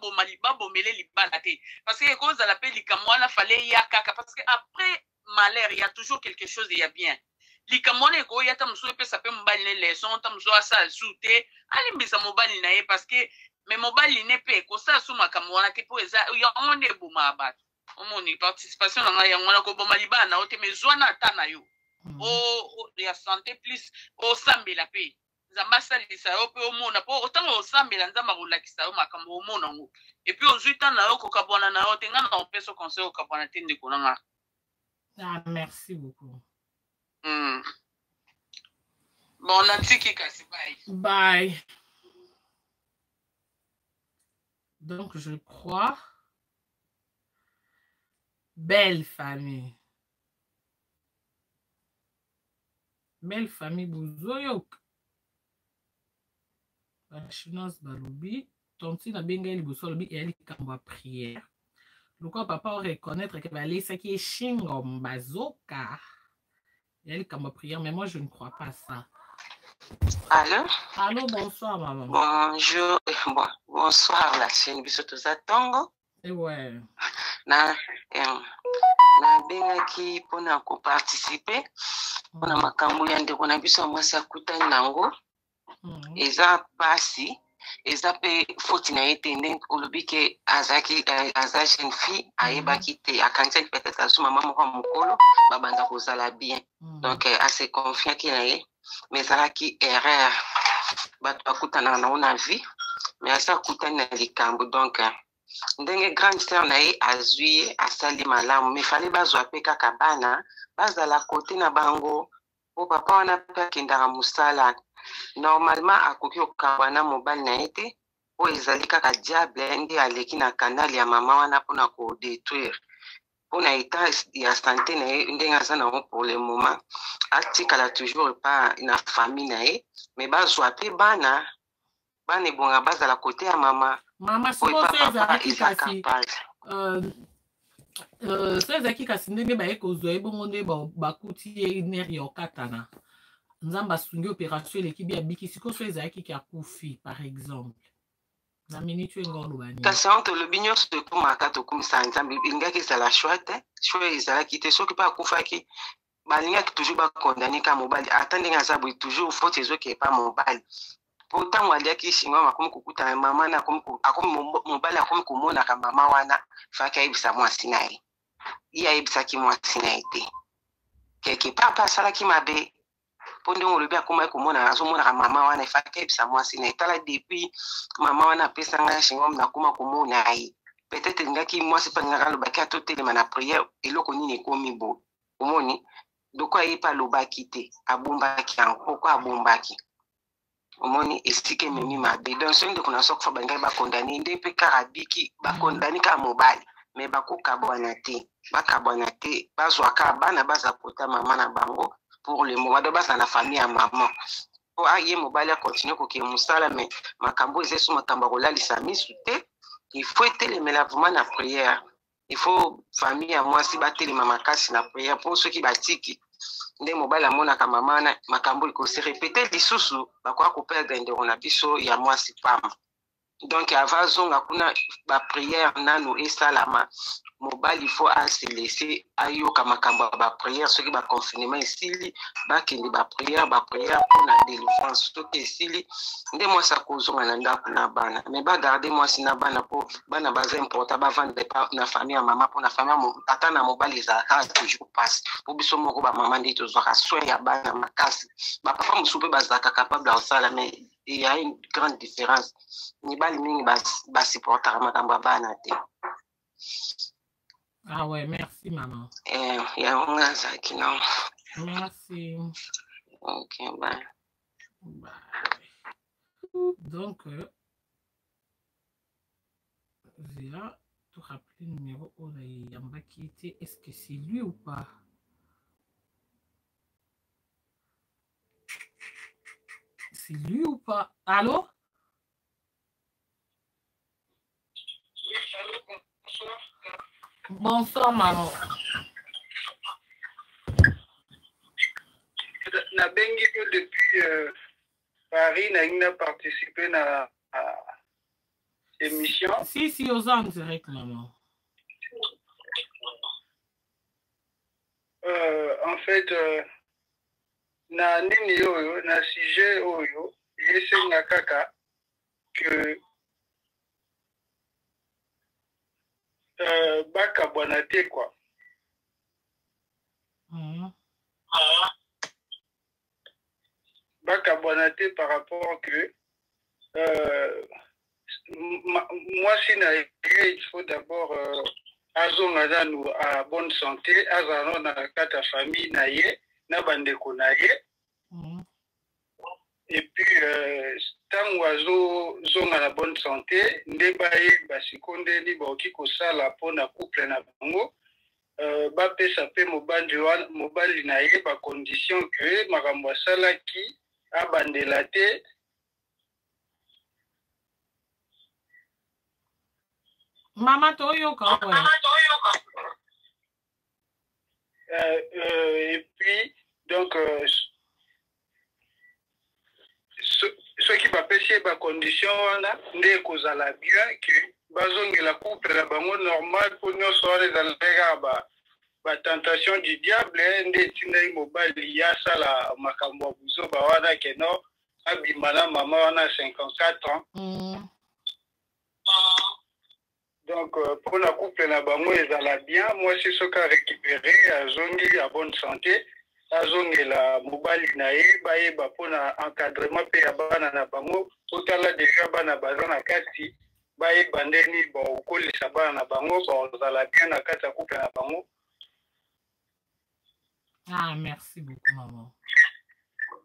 bomele libala te parce que cause la pelle likamo wana fallait ya kaka parce que après malheur il y a toujours quelque chose il y a bien likamone ko yata muso pesa pe mobali ne leçon ta muso asa sute ali mbisa mobali na ye parce que mais mobali ne pe ko sa suma kamwana ke po eza ya onde buma ba omoni participation na ya ngwana ko boma libana ote mezwana atana yo o ya santé plus o sambela pe nzamba salisa yo pe omona po otango osambela nzamba kolakisa yo makambo omona ngo et puis ozuita na yo ko kabona na yo tenga na opeso conseil ko kabona tende ko nga. Ah, merci beaucoup. Bon, on a dit bye. Bye. Donc, je crois Belle famille. Belle famille Bouzoyok. La chinoise Balobi. Tonti na benga liboso lobi et elle kamba prière. Pourquoi papa reconnaître que ça qui est chingom bazoka. Et elle kamba prière, mais moi je ne crois pas ça. Allô? Allô, bonsoir maman. Bonjour, bonsoir la chaîne Bisoto Zatongo. Et ouais. Na benga ki pona ko participer. Pona makambo ya ndeko na biso mwasi akutani nango. Eza pasi. Eza pe foti na etende olobi ke azaki aza jeune fille ayebaki te akanisa peut-être asu mama moko mokolo babanda kozala bien. Donc assez confiant ki na ye. Mais ezalaki erreur bato bakutana na ona vie mais asa kutani na likambo donc ndenge grande sœur na ye azwi asali malamu mais fallait bazwa pe kaka bana bazala côté na bango po papa wana pe akendaka mosala normalement akoki okamba na mobali na ye te po ezali kaka diable nde aleki na kanali ya mama wana mpona kodétruire mpona état ya santé na ye ndenge aza nango pour le moment atikala toujours pa na famille na ye mais bazwa pe bana ebonga bazala kote ya mama so ezalaki kasi ndenge baye kozwa ye bongo nde bakuti ye nere ya okatana nzambe asungi opération eleki bi abiki sikoyo so ezalaki ki akufi par exemple na minute engo olobani kasi on tolobi nyonso ekomaka tokumisa nzambe elingaki ezala shwa te shwa ezalaki te soki mpe akufaki balingaki toujours bakondani ka mobali ata ndenge aza boye toujours faute ezoki epa mobali po ntango aliaki shingwa akomi kokutana mama na mobali akomi komonaka mama wana faki ayebisa mwasi na ye ye ayebisaki mwasi na ye te keke papa asalaki mabe po ndenge olobi akomaki komona azomonaka mama wana efaki ayebisa mwasi na ye tala depuis mama wana apesanga shingwa nakoma komona ye peut-être elingaki mwasi mpe alingaka alobaki atotelema na prière eloko nini ekomi boye omoni doko ayebi alobaki te abombaki yango poko abombaki omoni esike memi mabe donc so ndeko na so kofa bangaki bakondani nde mpe kaka biki bakondani kaka mobali mais bakokabwana te bazwaka bana baza kota mama na bango pour le moment do baza na famille ya mama po aye mobali akontinue koke mosala mais makambo eza so makambo akolalisa misu te il faut etelemela vraiment na prière il faut famille ya mwasi batelema makasi na prière po soki batiki nde mobali amonaka mama na makambo ekosi répéter lisusu bakoka koperdre ndeko na biso ya mwasi pamba donc avant zonga kuna baprière nanu esalama mobali faut se laisser ayoka makambo ya baprière soki baconfinement esili bakende baprière mpona délivrance soki esili nde mwasi akozonga na ndako na bana mais bagarde mwasi na bana po bana baza important bavande na famille ya mama mpona famille ata na mobali ezalaka toujours passe po biso moko bamama nde tozwaka soin ya bana makasi bapapa mosusu mpe bazalaka capable ya kosala mais il y a une grande différence mibali mingi basupportaka makambo ya bana te. Ah ouais, merci maman. Yango ngazaki non. Merci. Ok, bye. Bye. Donc, Zéa, tu rappelles le numéro Yamba qui était, est-ce que c'est lui ou pas? C'est lui ou pas? Allô? Oui, allô, bonsoir. Bonsoir, maman. Na bengi que depuis Paris, n'a participé à l'émission. Si, aux en direct, maman. En fait, na nini oyo, na sujet oyo, yesenga kaka que baka bonate quoi. Baka bonate par rapport que moi si na il faut d'abord azonga nous à bonne santé azano na kata famille na ye na bandeko na ye et puis tango azonga na bonne santé nde baye basikonde ni baoki kosala mpona couple na bango bapesa mpe mobali na ye bacondition ke makambo asalaki abandela te. Mama toyoka et puis donc ceux qui bapesi bacondition wana nde kozala bien ke bazongela couple na bango normal po nyonso wana ezalaka batentation du diable nde etindaki mobali asala makambo ya buzoba wana keno abima na mama wana 54 ans. Donc pour la couple na bango ezala bien, moi c'est ce qu'a récupéré azongi à bonne santé, azongela mobali na ye bayeba pona encadrement pe ya bana na bango otala déjà bana baza na kati bayeba ndeni bakolisa bana na bango bazala bien na kati ya couple na bango. Ah, merci beaucoup, maman.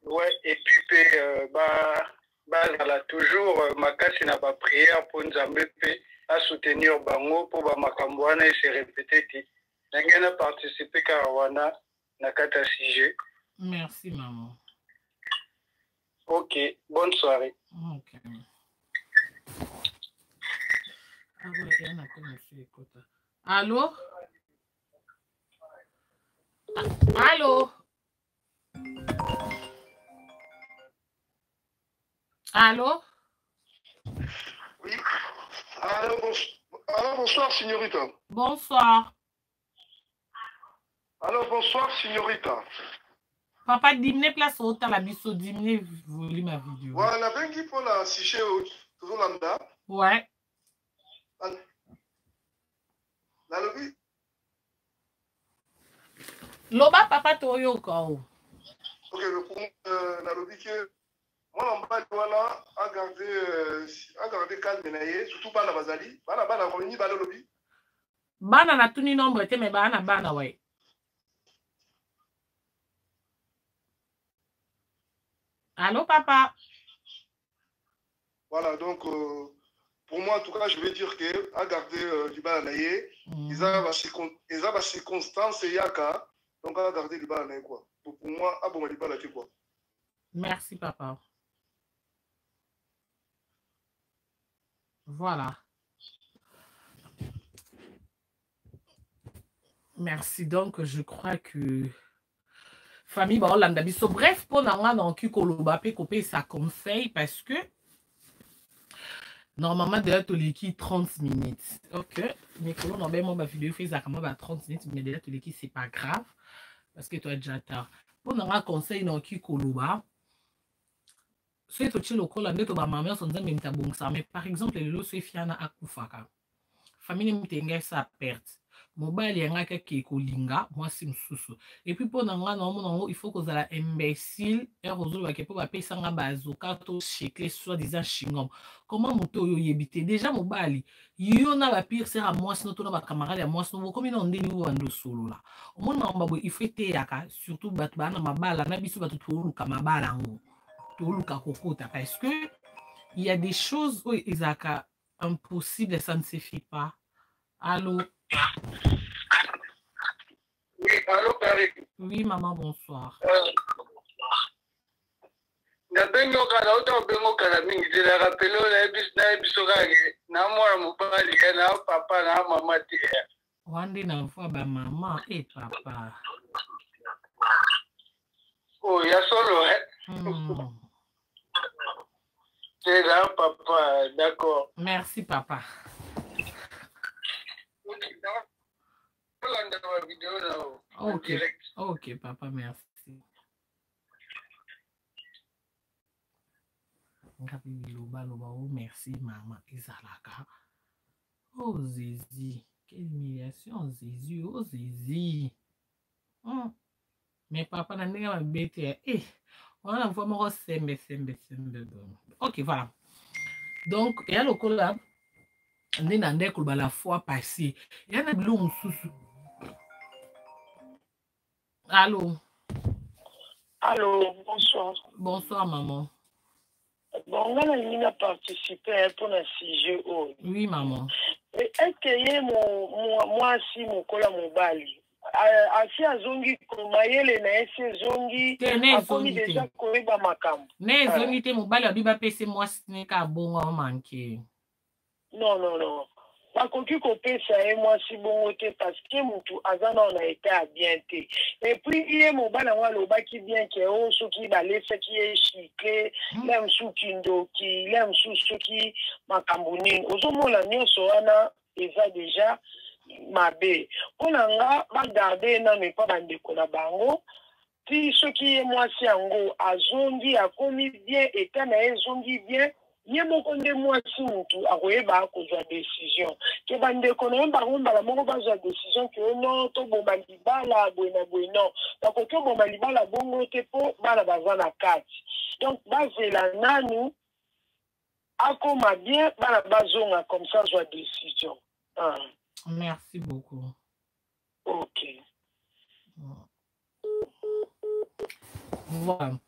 Ouais, et puis bazala toujours makasi na ba prière pour Nzambe pe à soutenir bango pour ba makambo wana et se répéter ti. Nangena participer karawana na kata sujet. Merci, maman. Ok, bonne soirée. Ok. Ah ouais, il y en a comme monsieur écoute. Allô? Allô? Allô? Oui. Alors, bonsoir, signorita. Bonsoir. Alors, bonsoir, signorita. Papa, dîner place au la biso dîner, vous voulez ma vidéo. Voilà, vengi pour la sujet au lambda. Ouais. La lobby. Loba papa toyo ko. Ok, la lobby que moi on va voilà à garder calme naie, surtout pas la bazali, bana roni ba lobby. Bana na tuni nombre te me bana ouais. Allô papa. Voilà, donc pour moi en tout cas je vais dire que à garder du bana naie, ils ont des circonstances yaka. Donc, on va garder le bas là, quoi. Pour moi, ah bon, le bas là, tu quoi. Merci, papa. Voilà. Merci. Donc, je crois que famille, bon, là, bref, pour nous, on ça conseille parce que normalement, déjà, tu l'équipe 30 minutes. Ok. Mais quand on a bien ma vidéo, fait ça 30 minutes, mais déjà, tu l'équipe, c'est pas grave. Parce que tu as déjà tard. Pour nous conseil dans qui koloba. Si tu es le col, tu vas maman son même bon ça. Mais par exemple, le lot c'est fiana akufaka. Famille m'tenga sa perte. Mobile yanga ke kolinga, moi c'est msusu. Et puis pour nous il faut que ça la imbécile et rosolo ba ke pour ba pesa nga bazoka to checker soit disant chingom. Comment moto yo yebite déjà mobile yo na ba pire c'est à moi sinon to na ba camarade à moi sinon comme on ndeni wo ando solo là. Au moins na mbabo il faut yaka surtout bat bana mabala na biso batu to ka mabala ngo. To luka kokota parce que il y a des choses où Isaka impossible ça ne se fait pas. Allô? Oui, allô, Paris. Oui, maman, bonsoir. Na bengo kala auto bengo kala mingi de la rappelo na biso kage na mwana mobali na papa na mama te. Wande na fois ba maman et papa. Oh, ya solo hein. C'est là papa, d'accord. Merci papa. Ok, ok papa, merci. Merci maman Isalaka. Oh Zizi, quelle humiliation Zizi, oh Zizi. Mais papa n'a pas bête. On a vraiment sembe. Ok, voilà. Donc, il y a le collab. On est dans la fois passée. Il y a un blond sous. Allô? Allô, bonsoir. Bonsoir, maman. Bon, on a participé pour un sujet. Oui, maman. Est-ce que moi, si mon collègue mobile, asi azongi komayele na esi ezongi akomi deja koyeba makambo ne ezongi te mobali abi bapese mwasi ne ka bongo amanke non bakoki kopesa ye mwasi bongo te parce que mutu aza nao na eta ya bien te epuis ye mobali yango alobaki bien ke o soki balesaki ye chikle le mosusu kindoki le mosusu soki makambo nini ozomona nyonso wana eza deja mabe mpona nga bagarde nano epa bandeko na bango ti soki ye mwasi yango azongi akomi bien eta na ye ezongi bien ye moko nde mwasi mutu akoyeba akozwa décision ke bandeko na yo bango mbala moko bazwa décision ke non toboma libala boye na boye non bakoki oboma libala bongo te mpo bana baza na kati donc bazela nanu akoma bien bana bazonga comme ça zwa décision. Merci beaucoup. Ok. Voilà.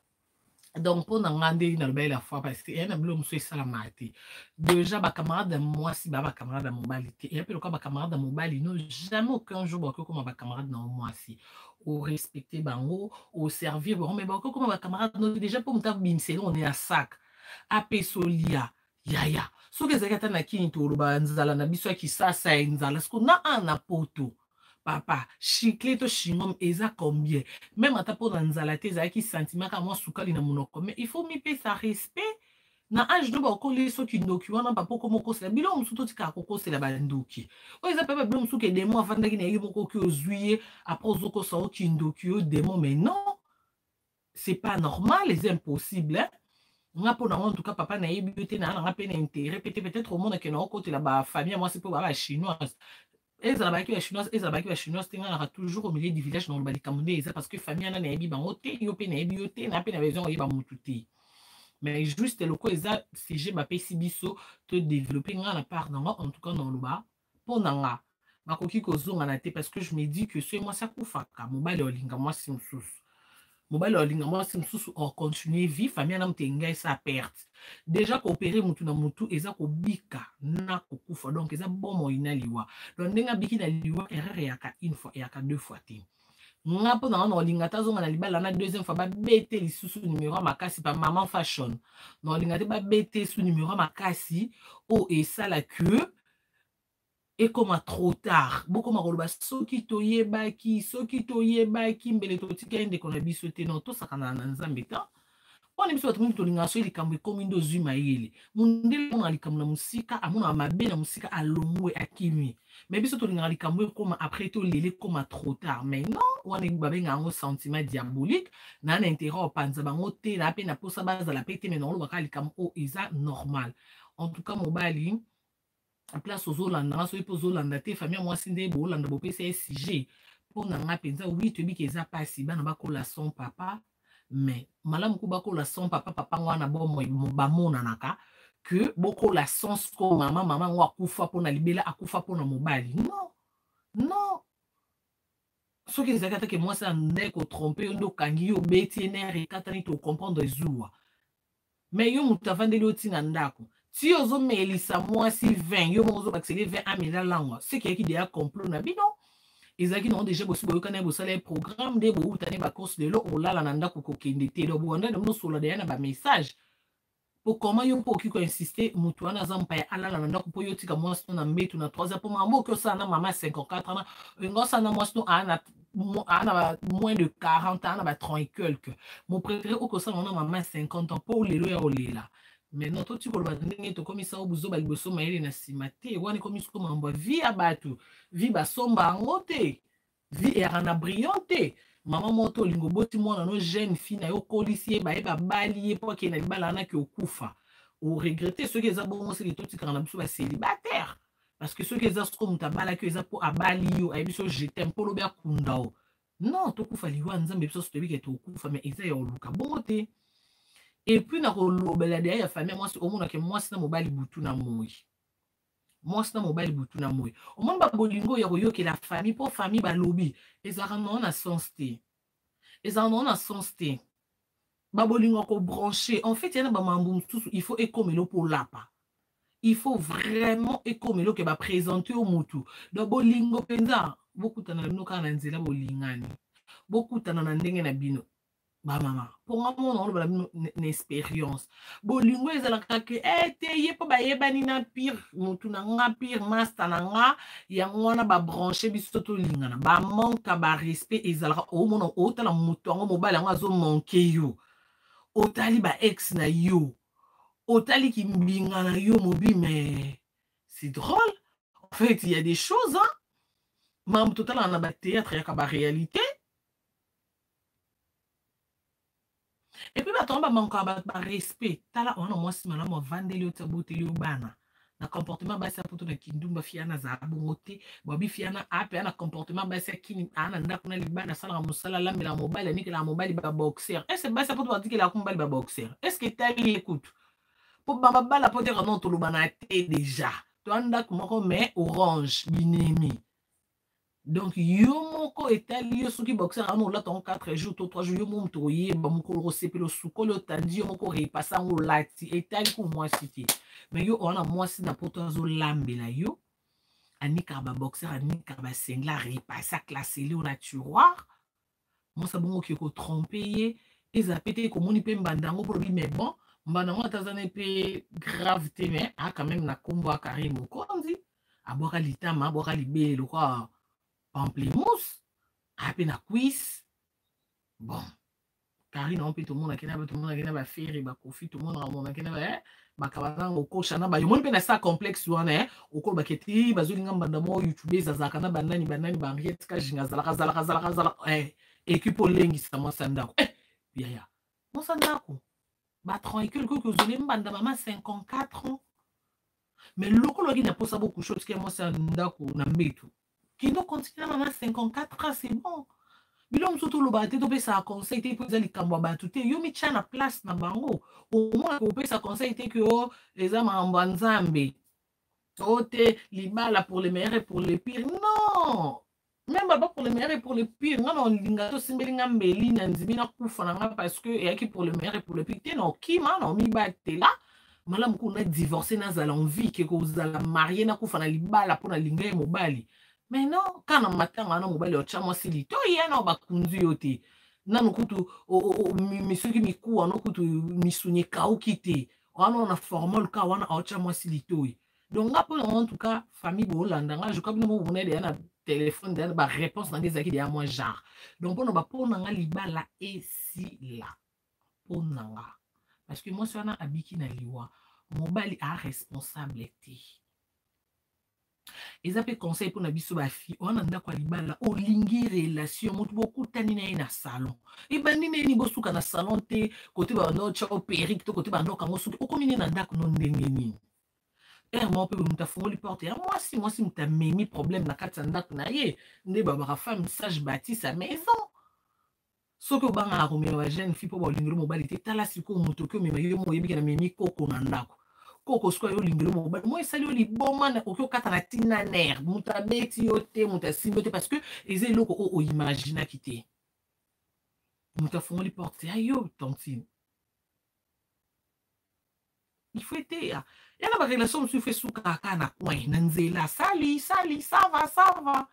Donc, pour nous demander la fois, parce qu'il y a un bleu, monsieur Salamati. Déjà, ma camarade, moi, si ma camarade à mon balité, et puis le cas, ma camarade à mon bali, non, jamais aucun jour, beaucoup comme ma camarade dans moi, si. Au respecter, bango, au servir, bon, mais beaucoup comme ma camarade, non, déjà, pour me taper, bimsé, on est à sac, à Pesolia, yaya. So que zakata na kini toloba nzala na biso ki sasa nzala sko na ana poto papa chiclé to chingom eza combien même ata po na nzala te za ki sentiment ka moi sukali na monoko mais il faut mi pe sa respect na âge de ba ko les so ki ndoki wana papa ko moko sela bilo msuto tika ko sela ba ndoki o eza papa bilo msuke demo afanda ki na yimo ko ki ozuye après ozoko so ki ndoki o demo mais non c'est pas normal, c'est impossible hein? En tout cas, papa n'a pas intérêt. Peut-être au monde qui est côté la famille, moi c'est pour la chinoise. Et ça va chinoise, et ça va chinoise, toujours au milieu du village dans le Balikamundé, parce que famille n'a pas bangoté, yope n'a bioté, n'a pas besoin de bamoututé. Mais juste le coup, si j'ai ma PCBiso, te développer la part en tout cas dans le bas, pour nanga. Ma coquille kozong en a parce que je me dis que c'est moi ça koufaka, mon bal olinga, moi c'est sous. Mobile olinga moi c'est sous on continue vie famille na mtenga sa perte déjà coopérer mutu na mutu eza ko bika na kokufa donc eza bon moina liwa donc ndenga biki na liwa erreur yaka une fois yaka deux fois te ngapo na olinga tazonga na libala na deuxième fois ba bete lisusu numéro makasi pa maman fashion na olinga te ba bete sous numéro makasi o et ça la queue et comme trop tard beaucoup makoloba soki toyebaki mbele totika ende kona biso te non to sakana na nzambe ta on biso to tolinga so likambo comme ndo zuma yele mundele on likambo na musika amona mabe na musika alomwe akimi mais biso tolinga likambo comme après to lele comme trop tard mais non on est babenga un sentiment diabolique na intérêt au panza bango te na pe na posa baza la pete mais non lo ka likambo eza normal en tout cas mobali en place aux Hollandais, ceux qui aux Hollandais, famille moi c'est des Hollandais, beau PCSG. Pour n'en penser oui, tu dis qu'ils a pas si ben bako la son papa, mais malam ko bako la son papa moi na bon moi ba mona naka que boko la sens ko maman wa kufa pour na libela akufa pour na mobali. Non. Ce qui est que moi ça n'est ko tromper ndo kangi yo beti na rekatani to comprendre zoua. Mais yo mutavande lo tina ndako. Si vous avez Mélissa, moi, si 20, vous avez accéléré 20 à 1000 langues. C'est qui déjà complot, non? Ils ont déjà bossé pour le programme de vous avez des courses de l'eau, ou là, la nanda pour qu'il y ait des message. Pour comment vous pouvez insister, Moutouana Zampaya, à la nanda pour y avoir moi, on a mis tout na 3 ans pour maman, que ça n'a maman 54 ans, une gosse à moi, moins de 40 ans, 30 et quelques. Mon préféré, au ça, on a maman 50 ans pour les lois, là. Mais non, toi, tu peux le dire, tu comme ça, au bout de l'alboso, mais il est simate. Ou on est comme ça, comme on vie à battu, vie à somba en haute, vie et en brillante. Maman moto lingo boti moi nos jeunes filles na yo policier ba balier pour qu'il y ait des balana qui au kufa. Ou regretter ceux qui ont bon c'est les tout qui ont ba célibataire. Parce que ceux qui ont comme ta bala que za pour abalio et biso jeter pour le bien kundao. Non, to kufa liwa nzambe biso to bi ke to kufa mais isa yo luka bongote. Et puis, dans la famille, moi, c'est au monde que moi, c'est un mobile boutou na moi. Moi, c'est un mobile boutou na moi. Au monde, bolingo, il y a que la famille, pour famille, ba lobby. Et ça en a sens té. Et ça en a sens té. Babolingo ko branché. En fait, il y a un mamboum tout. Il faut écomelo pour lapa. Il faut vraiment écomelo que va présenter au moutou. Donc, bolingo penza. bokutana na bino kaka na nzela bolingani bokutana na ndenge na bino bamama mponga mona oloba na bino na expérience bolingo ezalaka ke te ye mpo bayebani na pire motu na nga pire master na nga yango wana babranche biso tolingana bamanka barespect ezalaka omona otala motu yango mobali yango azomanke yo otali baex na yo otali kimbinga na yo mobi mais c'est drôle en fait il y a des choses hein mambo totala na bathéâtre yaka baréalité. Et puis, on va manquer de respect. Tala, on a moi si madame vendre le taboté le bana. Na comportement basa pour na kindumba fiana za bongote, bobi fiana ape na comportement basa kini ana ndako na libana sala musala la mela mobile ni que la mobile ba boxer. Est-ce que basa pour dire que la combat ba boxer? Est-ce que tu écoute? Pour baba bala pour dire non to lo bana té déjà. To anda ko mais orange binemi. Donc, yo moko etali yo soki boxer ano la ton 4 jours to 3 jours yo mom to ye ba moko rosepelo sukolo tandi yo moko repassa ngo lati etali ko moi cité. Mais yo on a moi si na poto zo lambela yo anika ba boxer anika ba sengla repassa classer le na tiroir. Moi ça bongo ki ko tromper ye eza pété ko moni pe mbandango pour lui mais bon mbandango atazane pe gravité mais quand même na kombo Karim Mokonzi aboka litama aboka libelo quoi. Pamplemousse, à peine à cuisse. Bon, Karine, on peut tout le monde, tout le monde a fait, tout le monde a fait, bakabana oko shana ba yomoni pe na sa complexe wana oko baketi bazolinga mbandamo YouTube zazakana banani ba Henriette ka jinga zala équipe lengi sama sandako yaya mon sandako ba 30 quelque que zone mbanda mama 54 ans mais loko logi na posa beaucoup chose que moi sandako na mbetu Kindo continue maman 54 ans, c'est bon. Bilom surtout le bâté, tu peux ça conseil, tu peux aller cambo batute. Yo mi tchana place na bango. Au moins, tu peux ça conseil, que oh les âmes en banzambe. Oh te libala pour les meilleurs et pour les pires. Non. Même pas pour les meilleurs et pour les pires. Non non lingato simbelinga mbeli na nzimina kufananga parce que et qui pour les meilleurs et pour les pires. Non qui man on mi batte là. Malam ko na divorcer na zala envie que ko zala marier na kufana libala pour na linga mobali. Mais non, quand on matin, on a mobile au chamo silito, il y a un bakunzi yote. Nan kutu monsieur qui miku, on kutu misuni kao kite. On a formol ka on a au chamo silito. Donc après en tout cas famille bolanda, je crois que nous on est derrière téléphone derrière ba réponse dans des acquis derrière moi genre. Donc on va pour nanga libala et si là. Pour nanga. Parce que moi si on a abiki na liwa, mobile a responsabilité. Ils appellent conseil pour nabiso ba fi on anda kwa libala o lingi relation mutu beaucoup tani na salon e bandine ni bosuka na salon te côté ba no chao perique to côté ba no kango suki o komine na ndako no ndenge ni mo pe muta fongoli porte moi si muta memi problème na kati ndako na ye nde ba ba femme sage bâti sa maison soko banga ko me wa jeune fille po ba lingiro mobali te tala siko muto ko me yo mo yebi na memi koko na ndako koko sko yo lingelo mobali moi sali yo liboma na okyo kata na tina ner muta beti yo te muta simbo te parce que eze loko o imagina kité muta fongoli porte ayo tontine il faut être ya na ba relation su fait suka kana coin na nzela sali ça va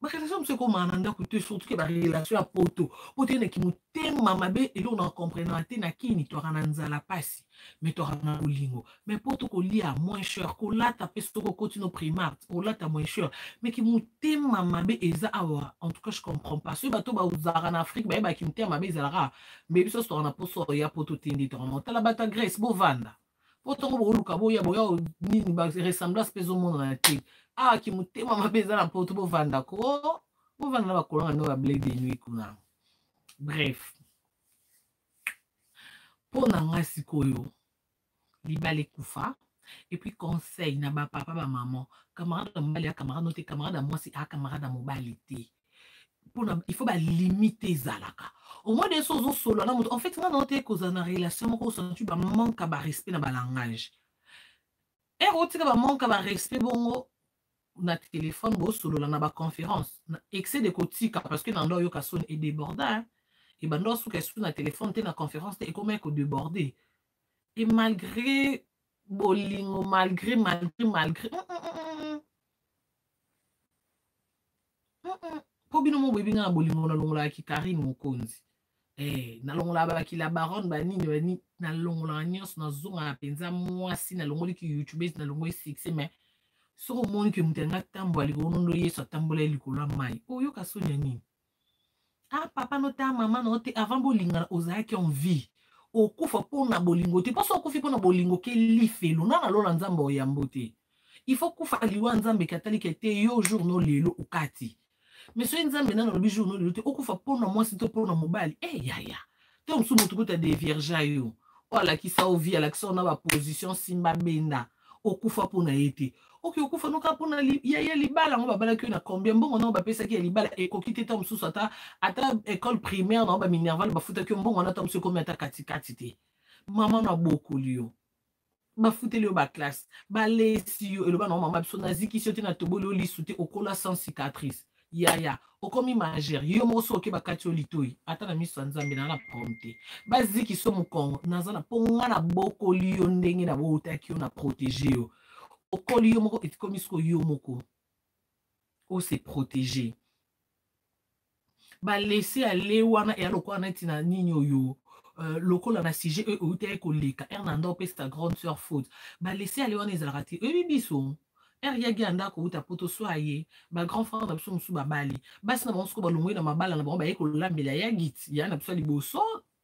ba relation se comme ananda kuté surtout que ba relation à poto na ki mutema mabe et on en comprenant te na kini to kana nzala pasi mais to kana bolingo mais poto ko lia moins cher ko lata pesto ko continue primaire ko lata moins cher mais ki mutema mabe eza awa en tout cas je comprends pas ce bateau ba uzara en Afrique ba ki mutema mabe ezala mais biso to na poso ya poto tindi to na tala bata Grèce bovanda poto ko luka boya ni ba ressemblance peso monde na te qui mutema mabeza na poto bovanda ko bovanda ba kolanga no ba blé de nuit kuna bref pona nga sikoyo libale kufa et puis conseil na ba papa ba maman camarade mobali camarade noté camarade moi c'est camarade mobali té il faut ba limiter zalaka au moins des choses solo na en fait on noté que dans relation ko sentu ba manque ba respect na ba langage et rotika ba manque ba respect bongo na téléphone bo solo na ba conférence na excès de kotika parce que nando yo kasone est débordant et bando sou kesu na téléphone te na conférence te comment ko déborder et malgré bolingo malgré po bino mo bebi nga bolingo na longola ki Karine Mokonzi na longola ba ki la baronne ba nini na longola nyos na zonga penza mwasi na longoli ki YouTubers na longoli succès mais so moni ke mutenga tambo ali gonondo yeso tambola likolo mai oyo kasonya nini papa no ta mama no te avant bolinga ozaki en vie okufa pona bolingo te paso okufi pona bolingo ke lifelo na lola nzamba oyambo te il faut kufa liwa nzambe katali kete yo journaux lelo ukati mais so nzambe na lobi journaux lelo te okufa pona mwasi to pona mobali yaya te msu mutu kuta de vierge yo wala kisa ovi ala kisa na ba position simba benda okufa pona ete oki okufa noka pona yaya libala ngo babala ke na combien mbongo na ba pesa ki libala ekokite ta msusu ata école primaire na ba minerval ba futa ke mbongo na ta msu komi ata kati te mama na bokoli yo ba futeli yo ba classe ba lesi yo eloba na mama biso na ziki sote na toboli yo lisute okola sans cicatrice yaya okomi magère yo moso oke bakati yo litoi ata na miso nzambe na prompte ba ziki so mukongo nazana ponga na bokoli yo ndenge na botaki yo na protéger yo okoli yo moko etikomi sko yo moko o se protéger ba laisser aller wana ya lokwa na tina nini yo lokola na sujet ute koleka Hernando pesta grande sœur faute ba laisser aller wana ezalaka te biso yagi anda ko uta poto soye ba grand frère na biso musu babali basi na bango ba longwe na mabala na bango ba yekolambela yagit ya na biso liboso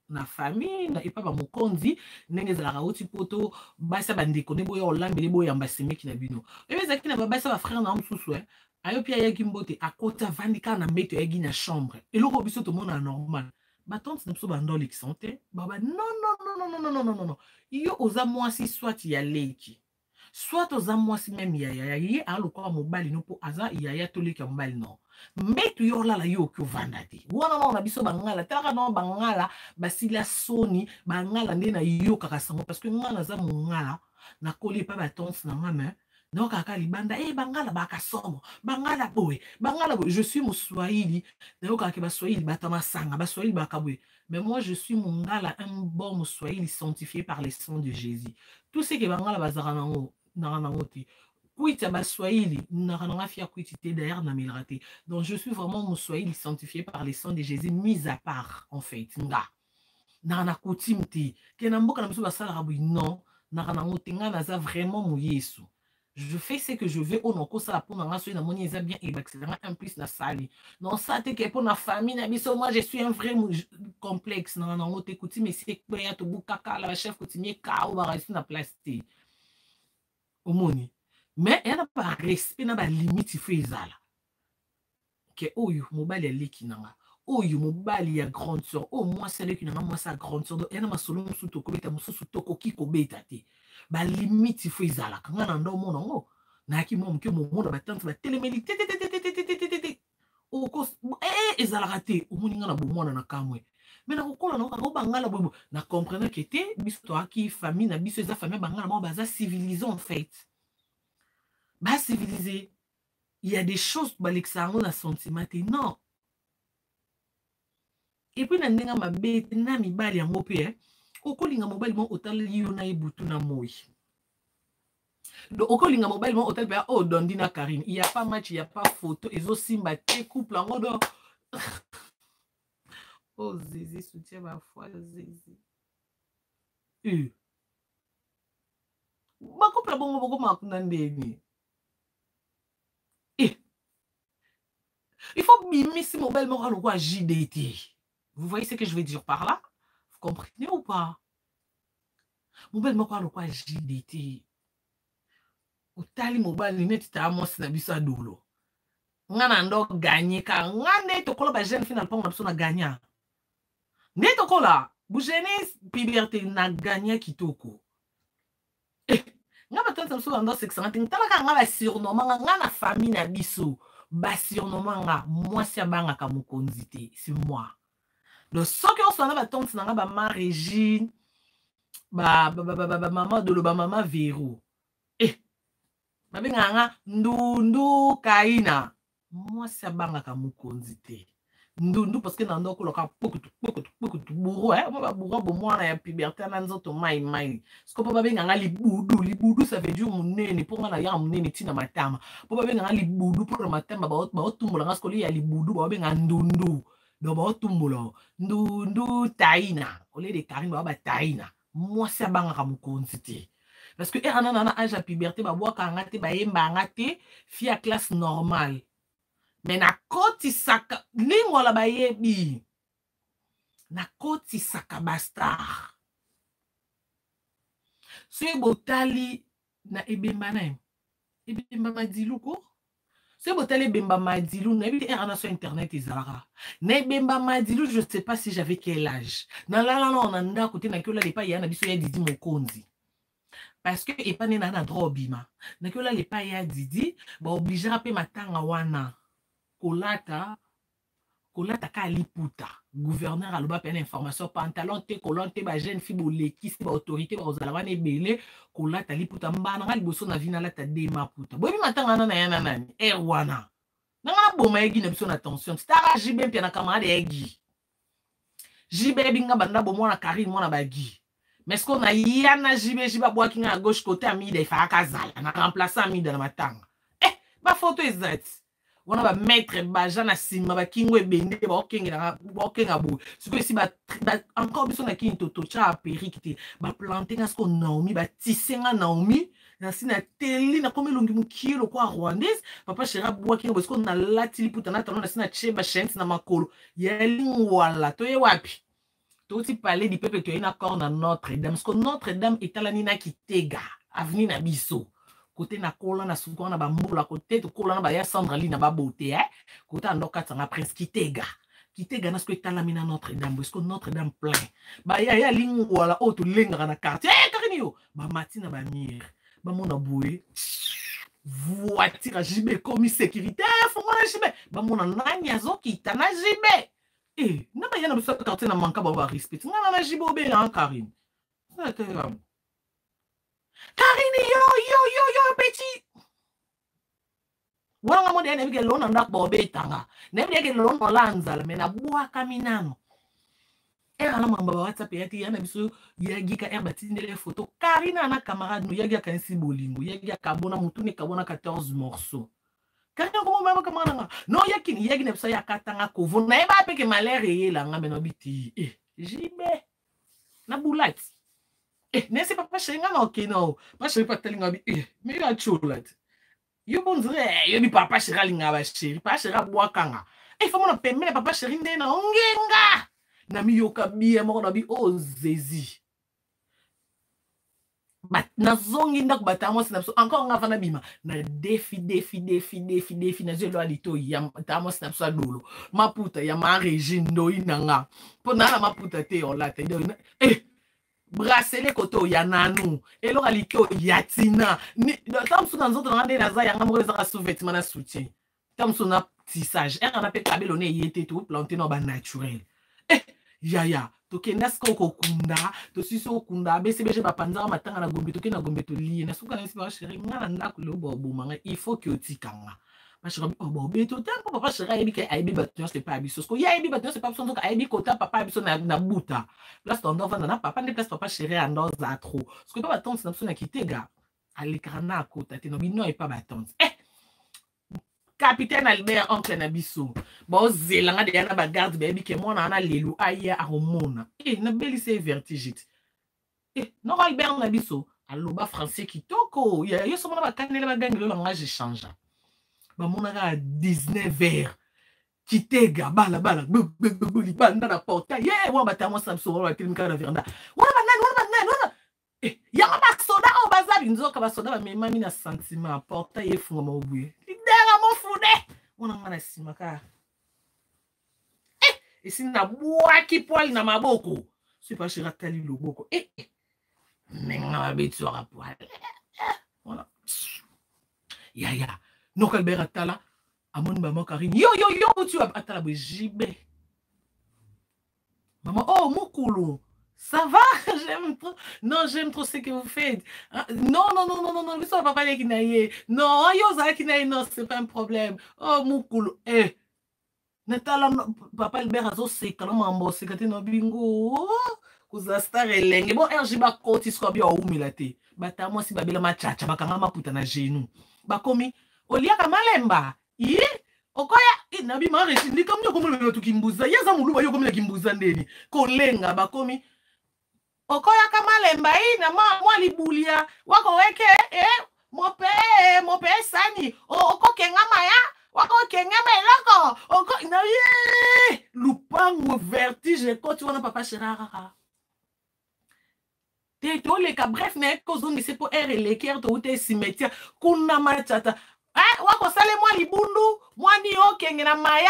na famille na epa ba mokonzi ndenge ezalaka oti poto basi bandeko ne boya olambele boya mbasemeki na bino ezaki na babasi ba frère na mususu ayo pia yagi mbote akota vandika na mbeto yagi na chambre eloko biso to mona normal batante na biso bandoli ki sante baba non yo oza mwasi soit ya leki soit oza mwasi même yaya ye aloko mobali no po aza yaya toleki ya mobali no mbeto yo lala yo ki ovanda te wana na biso bangala talaka na bangala basila soni bangala nde na yo kaka sango parce que ngala za mongala na koli pa batante na ngame non kaka libanda bangala bakasomo bangala boy je suis Mswahili donc kaka baswahili batama sanga baswahili bakabwe mais moi je suis mongala un bon Mswahili sanctifié par les sang de Jésus tout ce que bangala bazara nango nango te kuita baswahili nananga fia kuitité d'ailleurs na milrate donc je suis vraiment Mswahili sanctifié par les sang de Jésus mis à part en fait nga na coutume te ke na mboka na biso basala rabui non nango tenga naza vraiment mu Yesu. Je fais ce que je veux au non ça pour n'en assurer mon bien et accélérer un plus la salle non ça te que pour la famille na biso moi je suis un vrai complexe non non t'écoute mais c'est quoi ya to bukaka la chef coutumier ka ou ba rester na plastique au moni mais elle n'a pas respect na ba limite il faut ezala que oyo mobali aleki nanga oyo mobali ya grande sœur au moins celle qui nanga moi sa grande sœur elle na solo musu to kobeta musu to koki kobeta te ba limite il faut ezala kanga na ndo mona ngo na ki mo mke mo mona batante ba telemeli o ko ezala raté o moninga na bomona na kamwe mais na kokola na ko bangala bobo na comprendre que te biso to aki famille na biso eza famille bangala mo baza civilisé en fait ba civilisé il y a des choses balexango na sentiment non et puis na ndenga mabe na mibali yango pe okolinga mobile mo otali yo na ebutu na moi donc okolinga mobile mo otali ba Dondi na Karine il y a pas match il y a pas photo ezo simba te couple en mode oh Zizi soutien ma foi Zizi ba couple bongo bongo makuna ndeni il faut mimissi mobile mo alo kwa JDT. Vous voyez ce que je veux dire par là? Vous comprenez ou pas? Mobile moko alo kwa JDT. Otali mobile net ta amos na biso adolo. Ngana ndo gagner ka ngane to kola ba jeune final pong na biso na gagner. Ne to kola bu jeunesse puberté na gagner kitoko. Ngaba tante biso ndo 600 talaka ngaba surnommanga ngana famille na biso. Ba surnommanga moi si abanga ka mokonzi te, c'est moi. Donc ce que on s'en a tante na ba ma Régine ba maman de ba maman Véro. Babenganga ndundu kaina. Moi si abanga ka mokonzi te. ndundu parce que nando koloka beaucoup bourreau hein moi bourreau bon moi na puberté na nzoto mai parce que papa benga libudu ça veut dire munene pour nga na ya munene tina matama papa benga libudu pour matama ba otumbola nga skoli ya libudu ba benga ndundu do ba otumbola ndundu taina ole de karine ba taina moi ça banga mukonzi te parce que era na âge à puberté ba boka ngate ba yemba ngate fia classe normale. Mais na koti saka lingwa la bayebi na koti saka bastar so botali na ebemba na ebemba madilu ko so botali ebemba madilu na ebi era na sur internet izalaka na ebemba madilu je sais pas si j'avais quel âge na la on anda côté na kiola lepa ya na biso ya Didi Mokonzi parce que epane na drobima na kiola lepa ya Didi ba obligé rapé matanga wana kolata ka liputa gouverneur aloba pena information pantalon te kolon te ba jeune fille boleki ba autorité ba ozala wana ebele kolata liputa mbana ngali boso na vina lata de maputa bobi matanga na yana nani wana nanga boma egi na biso na attention stara jibe pia na camarade egi jibe binga banda bomo na Karine mona bagi mais ce qu'on a yana jibe boaki na gauche côté amida ifa kazala na remplacer amida na matanga ba photo exact on va mettre baja na sima ba kingo ebende ba okenga bo siko si ba encore biso na kinto to cha perikite ba planter na sko Naomi ba tisenga Naomi na sina teli na comme longi mukilo kwa rwandaise papa shera bwa kingo parce qu'on a latili putana talon na sina cheba chance na makolo yelingwala to ye wapi to ti parler du peuple to ina corps na Notre-Dame parce que Notre-Dame etalani na Kitega avenue na biso côté na kola na suko na bambula côté to kola na ba ya Sandrali na ba beauté côté andoka tanga prince Kitega na sko etalami na Notre-Dame parce que Notre-Dame plein ba ya lingwala o to lenga na quartier Karine yo ba matina ba mire ba mona boye voiture jibe comme sécurité fo mona jibe ba mona nani azokita na jibe na ba ya na biso quartier na manka ba respect na jibe obe na Karine Karine yo petit wanga mo de nebike lona ndak bobe tanga nebike lona lanzala mena bua kaminano era na mamba WhatsApp yaki yana biso yagika erba tindele photo Karine na camarade no yagi akansi bolingo yagi akabona mutune kabona 14 morceaux Karine ko mama camarade no yagi ne biso yakatanga kovo na eba peke malere yela nga mena biti jibe na bulat nesse papa chenga na ok no pas chéri pas telinga bi mais la choulette yo bonzre yo bi papa chéri linga ba chéri pas chéri boakanga faut mon pemele papa chéri ndena ongenga na mi yoka bi mo na bi ozezi bat na zongi ndak batamo sina so encore nga fana bima na défi na zelo alito ya tamo sina so dolo maputa ya ma régime ndo inanga pona la maputa te olata bracelet koto ya nanu elo aliko yatina ni tamsu na nzoto ngande na za yanga mo za sous-vêtement na soutien tamsu na tissage na pe kabelo ne yete tout planter no ba naturel ya to kenda sko kokunda to siso kunda BCBG ba panza matanga na gombe to kena gombe to lié na suka na siba chéri ngana ndako lo bobo manga il faut que otikanga bobe to tempo papa chéri ebi ke aibi batons c'est pas biso sko ya ebi batons c'est pas biso donc aibi kota papa biso na buta place tondo vanda na papa ne place papa chéri ando za trop sko pas batons na biso na Kitega alikana kota te no bino e pas batons capitaine Albert oncle na biso bo zelanga de na ba garde baby ke mona na lelu aya a homona na beli c'est vertigite non Albert na biso aloba français kitoko ya yo so mona ba kanele ba gangi lo langage change ba mona ga 19h Kitega bala banda na porta wa batamo samso wa telimka na veranda wa banane ya ba soda o bazabi nzoka ba soda ba memami na sentiment porta yefunga mabuye lidera mo fude ona ngana simaka esi na bwaki poil na maboko si pas chéri tali loboko menga betu rappoil voilà ya no Albert atala amon maman Karine yo tu atala bo jibe maman oh mokolo ça va? J'aime trop. Non, j'aime trop ce que vous faites. Non, vous savez pas les kinaye. Non, yo za kinaye, non, c'est pas un problème. Oh, moukoulou. Natala papa Albert azo seka na mambo seka te no bingo. Kuza star elenge. Bon RG ba koti sko bi oumila te. Bata moi si babela machacha bakanga maputa na genou. Bakomi olia kamalemba. Yi okoya nabi ma resindi comme yo komo le tukimbuza. Yaza muluba yo komo le kimbuza ndeni. Kolenga bakomi okoya kamalemba na mwa libulia wako weke mope sani oko kenga maya wako kenga meloko oko na ye lupango vertige ko tu wana papa Chirara te to le ka bref ne ko zone c'est pour air le cœur to te cimetière kuna machata wako sale mwa libundu mwani okenge na maya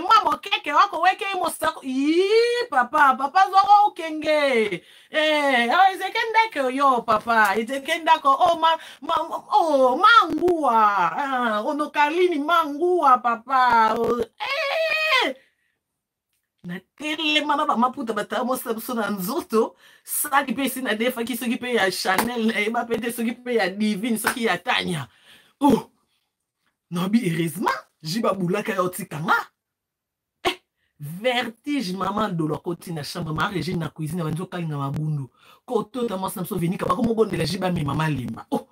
mwa mokeke wako weke mosako papa zoko okenge izekendeko yo papa izekendako mangua onokalini mangua papa na tele mana ba maputa bata mosa na nzoto saki pe sina defa ki soki pe ya Chanel ba pete soki pe ya Divine soki ya Tanya Nabi heureusement, jiba boulaka ya otikanga. Vertige maman de la côté na chambre ma régine na cuisine banjo kalinga mabundu. Koto ta masa mso vini kaba komo bonde la jiba mi mama lemba. Oh.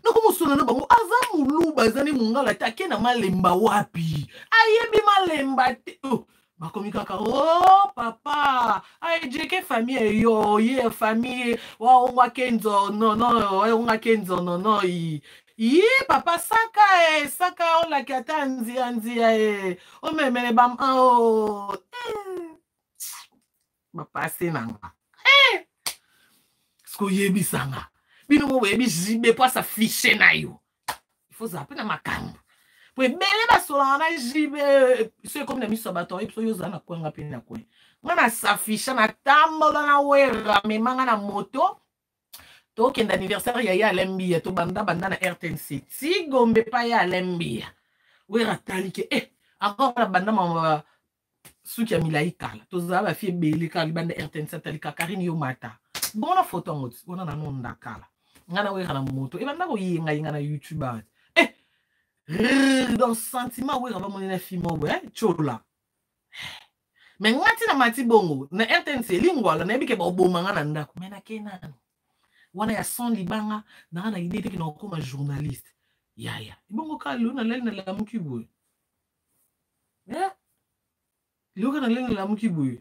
Na komo sona na bango aza muluba zani mungala take na malemba wapi. Ayebi malemba te. Oh. Bakomi kaka oh papa ay jeke famille yo ye famille wa onga kenzo no onga kenzo no papa saka on la kata nzia o memele bam papa senanga sko yebi sanga bino mo webi jibe po sa fiche na yo il faut zapper na makambo po bele ba sola na jibe c'est comme na miso bato ipo yo zana kwenga pena kwe ngana sa fiche na tambola na wera me manga na moto toke d'anniversaire ya Lembia to banda na RTNC si gombe pa ya Lembia wera talike encore la banda mama suki ya milaikala to zaba fie beli kala banda RTNC talika Karine yo mata bona photo ngoti bona na nonda kala ngana wera na moto banda ko yinga na YouTube dans sentiment wera ba monena fimo chola mais ngati na mati bongo na RTNC lingwala na bike ba boma ngana ndako mena kenana wana ya son libanga na idée te kina koma journaliste yaya ibongo ka luna lele na lamuki boy loka na lele na lamuki boy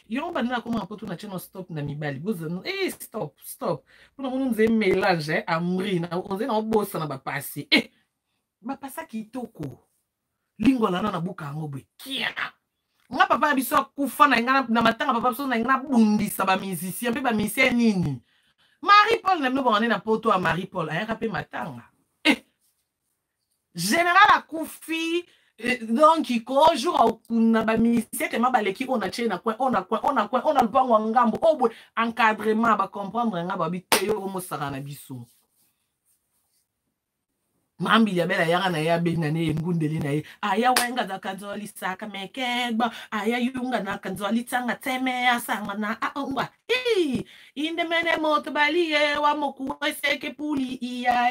yo bana koma poto na channel stop na mibali boza stop pour nous nze mélange amri na onze na bossa na ba passer ba passa kitoko lingwa na buka ngobwe kia nga papa biso kufa na ngana na matanga papa biso na ngana bundisa ba musicien pe ba musicien nini Marie-Paul na mno bone na poto a Marie-Paul ayaka pe matanga général akufi donc iko jour na ba musicien te mabaleki on a chena coin on a lupango ngambo obwe encadrement ba comprendre nga ba biteyo mo sara na biso mambi ya bela yanga na ya bena ne ngundeli na ye aya wenga za kanzoli saka mekeba aya yunga na kanzoli tsanga teme ya sanga na aungwa inde mene moto baliye wa moku seke puli iya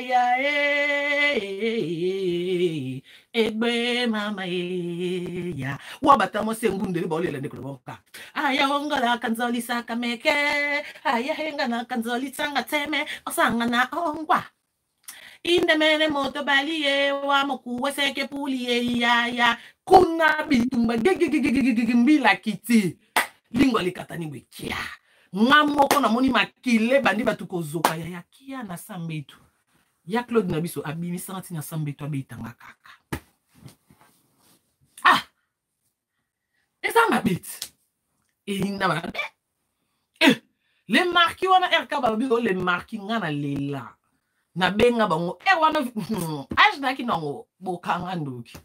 egbe mama ya wa batamo se ngundeli ba olela ndeko bonka aya wenga na kanzoli saka meke aya henga na kanzoli tsanga teme osanga na aungwa inde mene moto baliye wa moku seke puli ya kuna bitumba mbila kiti lingwa likatani bwekia ngamoko na moni makile bandi batuko zoka ya kia na sambetu ya Claude na biso abimi santi na sambetu abetanga kaka eza mabit ina ba le marquis wana RK babi le marquis ngana lela na benga bango wana ajna ki nango bokanga ndoki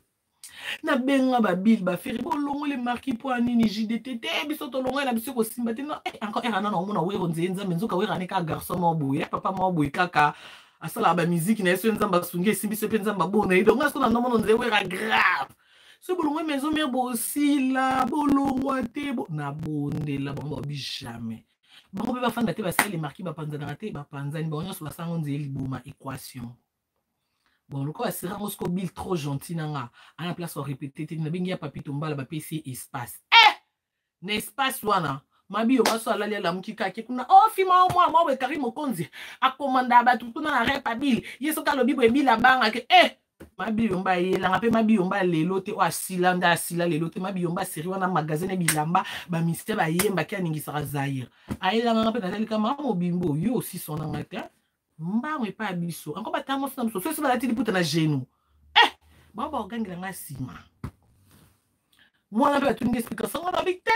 na benga ba bil ba feri bolongo le marquis po anini JDT biso to longo na biso ko simba te no encore era na mona wero nzenza menzuka wera ne ka garçon mo boye papa mo boye kaka asala ba musique na yeso nzamba sunge simbi se penza mbona donc ngaso na mono nze wera grave so bolongo mezo me bo sila bolongo te na bondela bango bi jamais bango be ba fanda te ba sali marquis ba panza na te ba panza ni bango so la sango nze libuma équation bon le quoi c'est rare que Bill trop gentil nanga à la place de répéter na bingi ya papi tombala ba PC espace n'espace wana mabi obaso alali la mukika ke kuna fima moi we Karim Mokonzi akomanda batu kuna na repa Bill yeso ka lobi bo Bill abanga ke mabi yomba yelanga pe mabi yomba lelo te o asilanda asila lelo te mabi yomba seri wana magazine bilamba ba mystère ba yemba ki aningisa Zaire ayelanga pe natali kama mobimbo yo aussi son angata mba mwe pa biso encore batamo na biso so balati liputa na genou baba ogangela nga sima moi na tu explication nga bité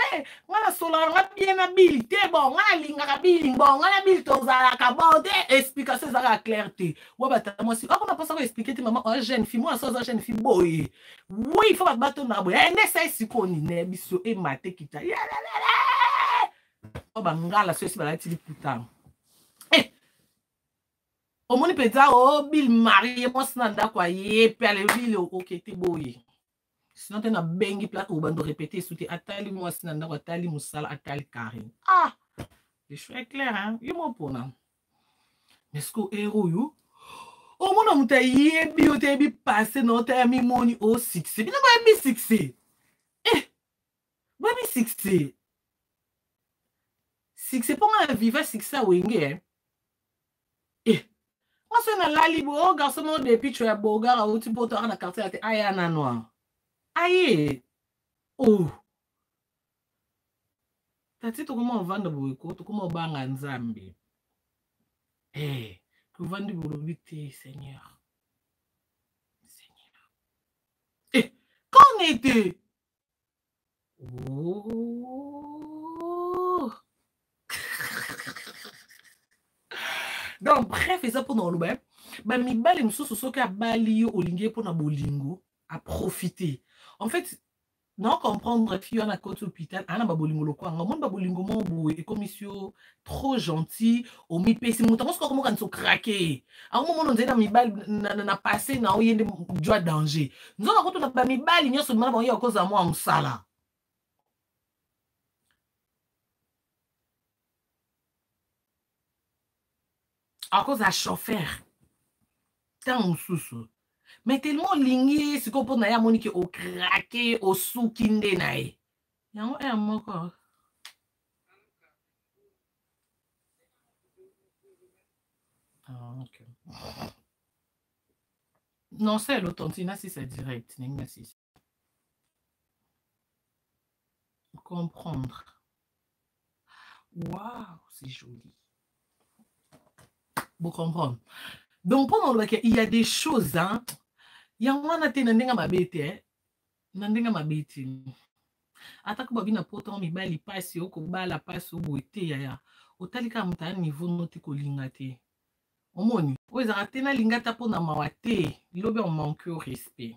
nga sola nga bien habilité bon nga linga ka biling bon nga bil tozala ka bon te explication za la clarté wa batamo si on a pas ça expliquer te maman jeune fille moi ça jeune fille boy oui il faut pas battre na boy ne sai si koni ne biso e mate kita o bangala so si balati liputa au monde peut-être Bill marié moi snanda quoi yé pele Bill OK te boy sinon tu na bengi plat ou bando répéter souti atali moi snanda quoi atali musala atali Karim le choix est clair hein yo mo pona est-ce que héros yo au monde on t'a yé bi o te bi passer non ta mi money au succès bi na ba bi succès ba bi succès pour un vivre succès wenge moi c'est na lali bo garçon no depuis tu es beau gars ou tu peux te rendre quartier à aya na noir aïe tati to comment vendre boyko to comment banga nzambe que vendre bolobité Seigneur qu'en était donc bref ça pour nous ben mi bali mususu soki abali yo olingi pour na bolingo à profiter en fait non comprendre fille na côté hôpital ana ba bolingo lokwanga mon ba bolingo mo boue et commission trop gentil au mi pesi mutango ko comment so craquer à un moment on dit na mi bali na passer na oyende joie danger nous on na ba mi bali nyoso mana ba yo cause à moi musala à cause à chauffeur tant sous mais tellement ligné ce qu'on peut na ya monique au craquer au soukinde nae yango moko ok non c'est l'authentique si c'est direct si comprendre waouh c'est joli vous comprendre donc pendant le il y a des choses hein il y a un até ndenga mabete ndenga mabete atako babi na poto mi bali pasi oko bala pasi oboete ya otalika mutana niveau note ko lingate omoni oza atena lingata pona mawate lobe on manque au respect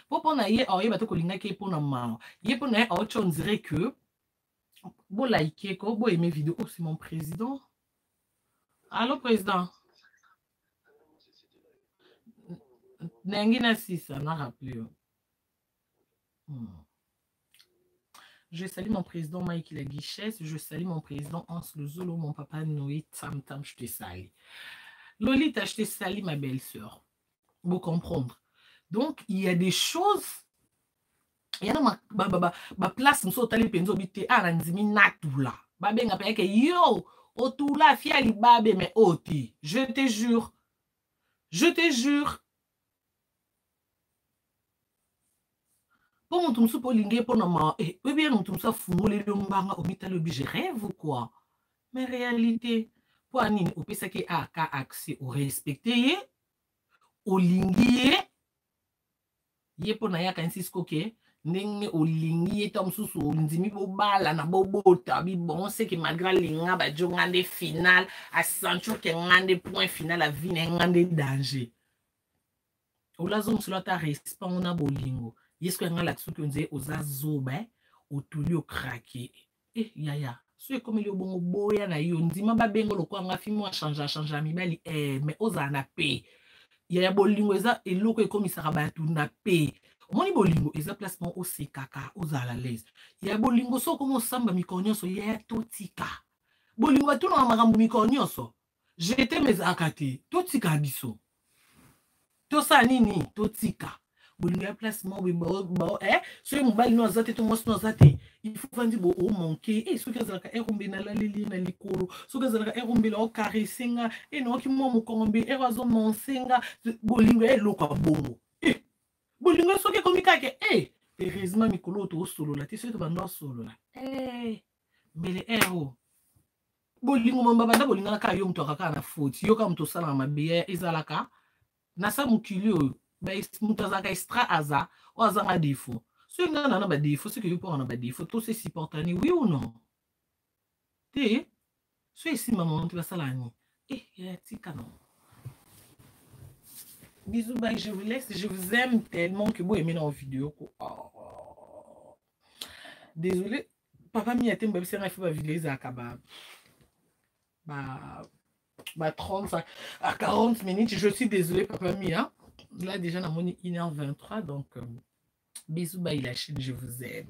pona ye oye bato ko lingake pona ma ye pona autre on dirait que bo like ko bo aimer vidéo c'est mon président. Allô président. Nengina Sissa, n'a rappelé. Je salue mon président Mike la Guichesse, je salue mon président Hans Le Zolo, mon papa Noé Tam Tam, je te salue. Lolita, je te salue ma belle-sœur. Vous comprendre. Donc, il y a des choses. Il y a ma place, nous sommes allés penser bité à Nzimi Natula. Babenga peke yo, otula fiali babe mais oti. Je te jure. Je te jure. Pour mon tumsu pour linguer pour nama et bien mon tumsa fumole le mbanga omita le je rêve ou quoi. Mais réalité pour anine au pesa qui a accès au respecter au linguer ye pour na ya kansisko ke ndenge o linguer tom susu ndimi bo bala na bobota bi bon c'est que malgré linga ba jongande final à ceinture que ngande point final à vie ngande danger. Ou la zone sur ta respond na bolingo. Est-ce que nga là-dessus que on dit aux azoba au tuli au craquer yaya so comme le bon boya na yo ndima ba bengo lo kwa nga fimo a changer mi bali mais oza na pe yaya bolingo eza eloko ekomisaka batu na pe omoni bolingo eza placement au sekaka oza la l'aise yaya bolingo so comme osamba mikonyoso yaya totika bolingo tuna makambo mikonyoso j'étais mes akate totika biso To sa nini, to tika. Bolinga placement, soy mobali no azate, to mos no azate. Il faut vendre bo o manquer. Et ce que ça ka erombe na la lili na likoro. Ce que ça ka erombe la o caressinga. Et non ki mo mo kombe erazo monsenga. Bolinga lo kwa bongo. Bolinga so ke komika ke heureusement mikolo to solo la. Ti so to bando solo la. Bele ero. Bolingo mamba banda bolinga na ka yo mto kaka na faute. Yo ka mto sala mabe ezalaka. Na sa mukilio mutazaka extra aza ou aza ma défaut. Si on a un défaut, c'est que vous pouvez avoir un défaut. Tout c'est supporté, oui ou non? Tu si ici maman tu vas ça l'année. Il y a un petit canon. Bisous, bye, je vous laisse. Je vous aime tellement que vous aimez la vidéo. Désolé, papa m'y a été un c'est un peu vidéo à Kabab. 35 à 40 minutes. Je suis désolé, papa Mia. Là, déjà, on a 1h23. Donc, bisous, bye, la chaîne. Je vous aime.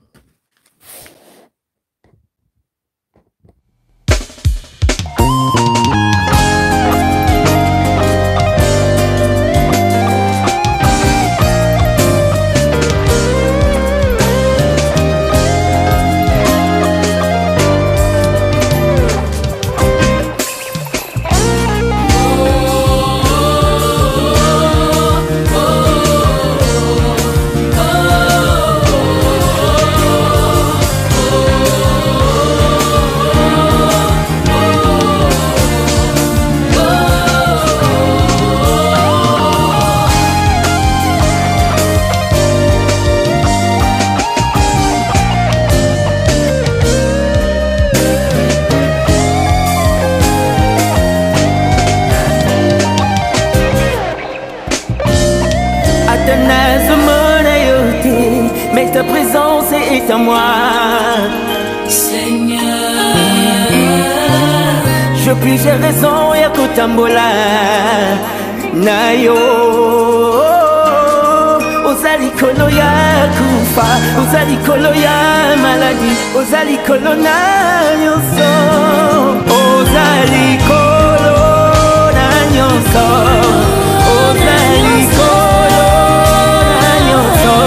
Mais ta présence est à moi, Seigneur. Je plusieurs raisons ya kutambola nayo. Ozali kolo ya kufa, ozali kolo ya maladie, ozali kolo na nyonso, ozali kolo na nyonso, ozali kolo na nyonso.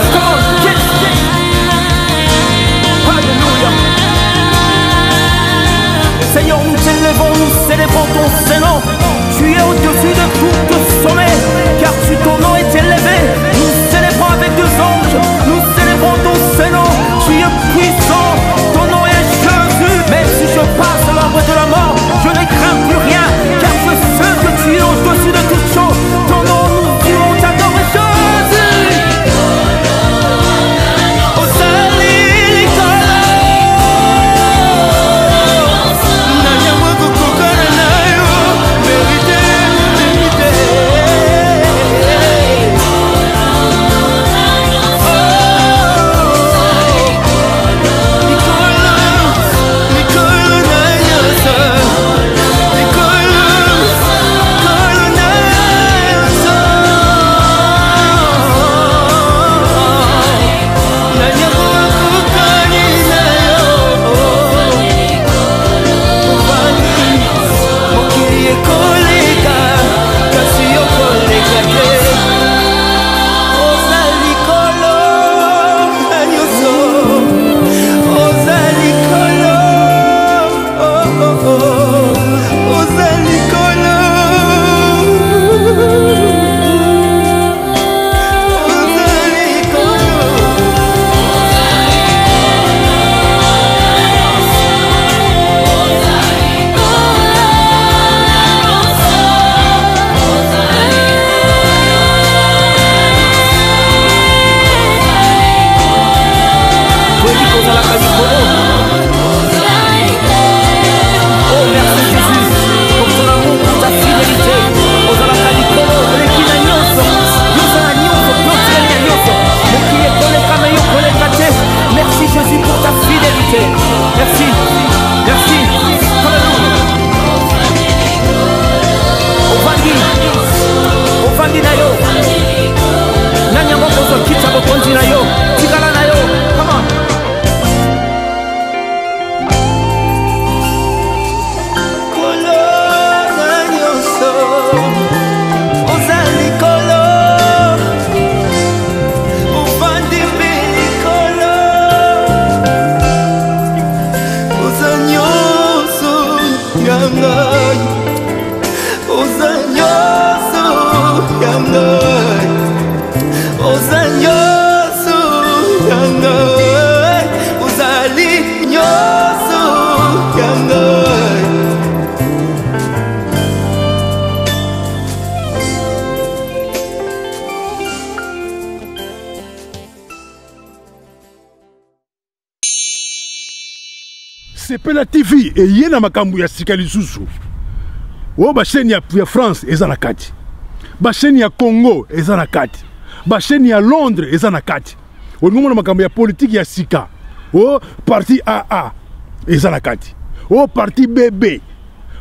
Come on. Sepela TV et yena makambu ya sika lisusu. O ba chaîne ya France eza na kati. Ba chaîne ya Congo eza na kati. Ba chaîne ya Londres eza na kati. O ngomona makambu ya politique ya sika. O parti AA eza na kati. O parti BB.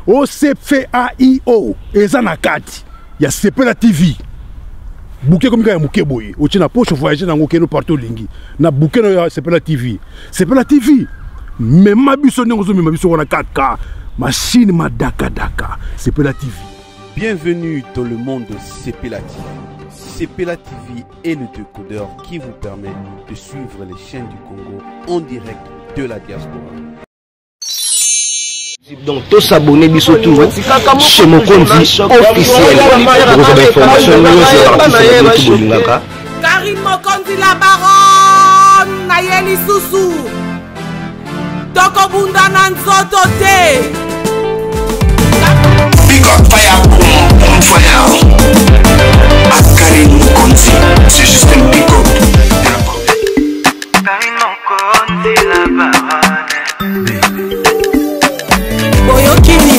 O CFAIO eza na kati. Ya Sepela TV. Bouquet comme ya muke boye. O tina poche voyager na ngokeno partout lingi. Na bouquet no ya Sepela TV. Sepela TV. Mais ma biso n'engozo mais ma biso on a 4K. Machine ma daka daka. Sepela TV. Bienvenue dans le monde de Sepela TV. Sepela TV est le décodeur qui vous permet de suivre les chaînes du Congo en direct de la diaspora. Donc tous s'abonner biso tout chez Mokonzi officiel. Vous avez information sur Karim Mokonzi la baronne Nayeli Susu. Toko bunda nanzoto te. Big up fire, boom fire. Akari Mokonzi, c'est juste un big up. Karim Mokonzi la baronne. Boyokini.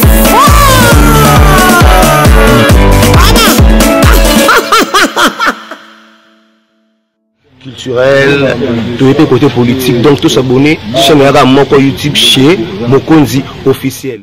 Culturel, tout était côté politique. Donc tous s'abonner chaîne Moko YouTube chez Mokonzi officiel.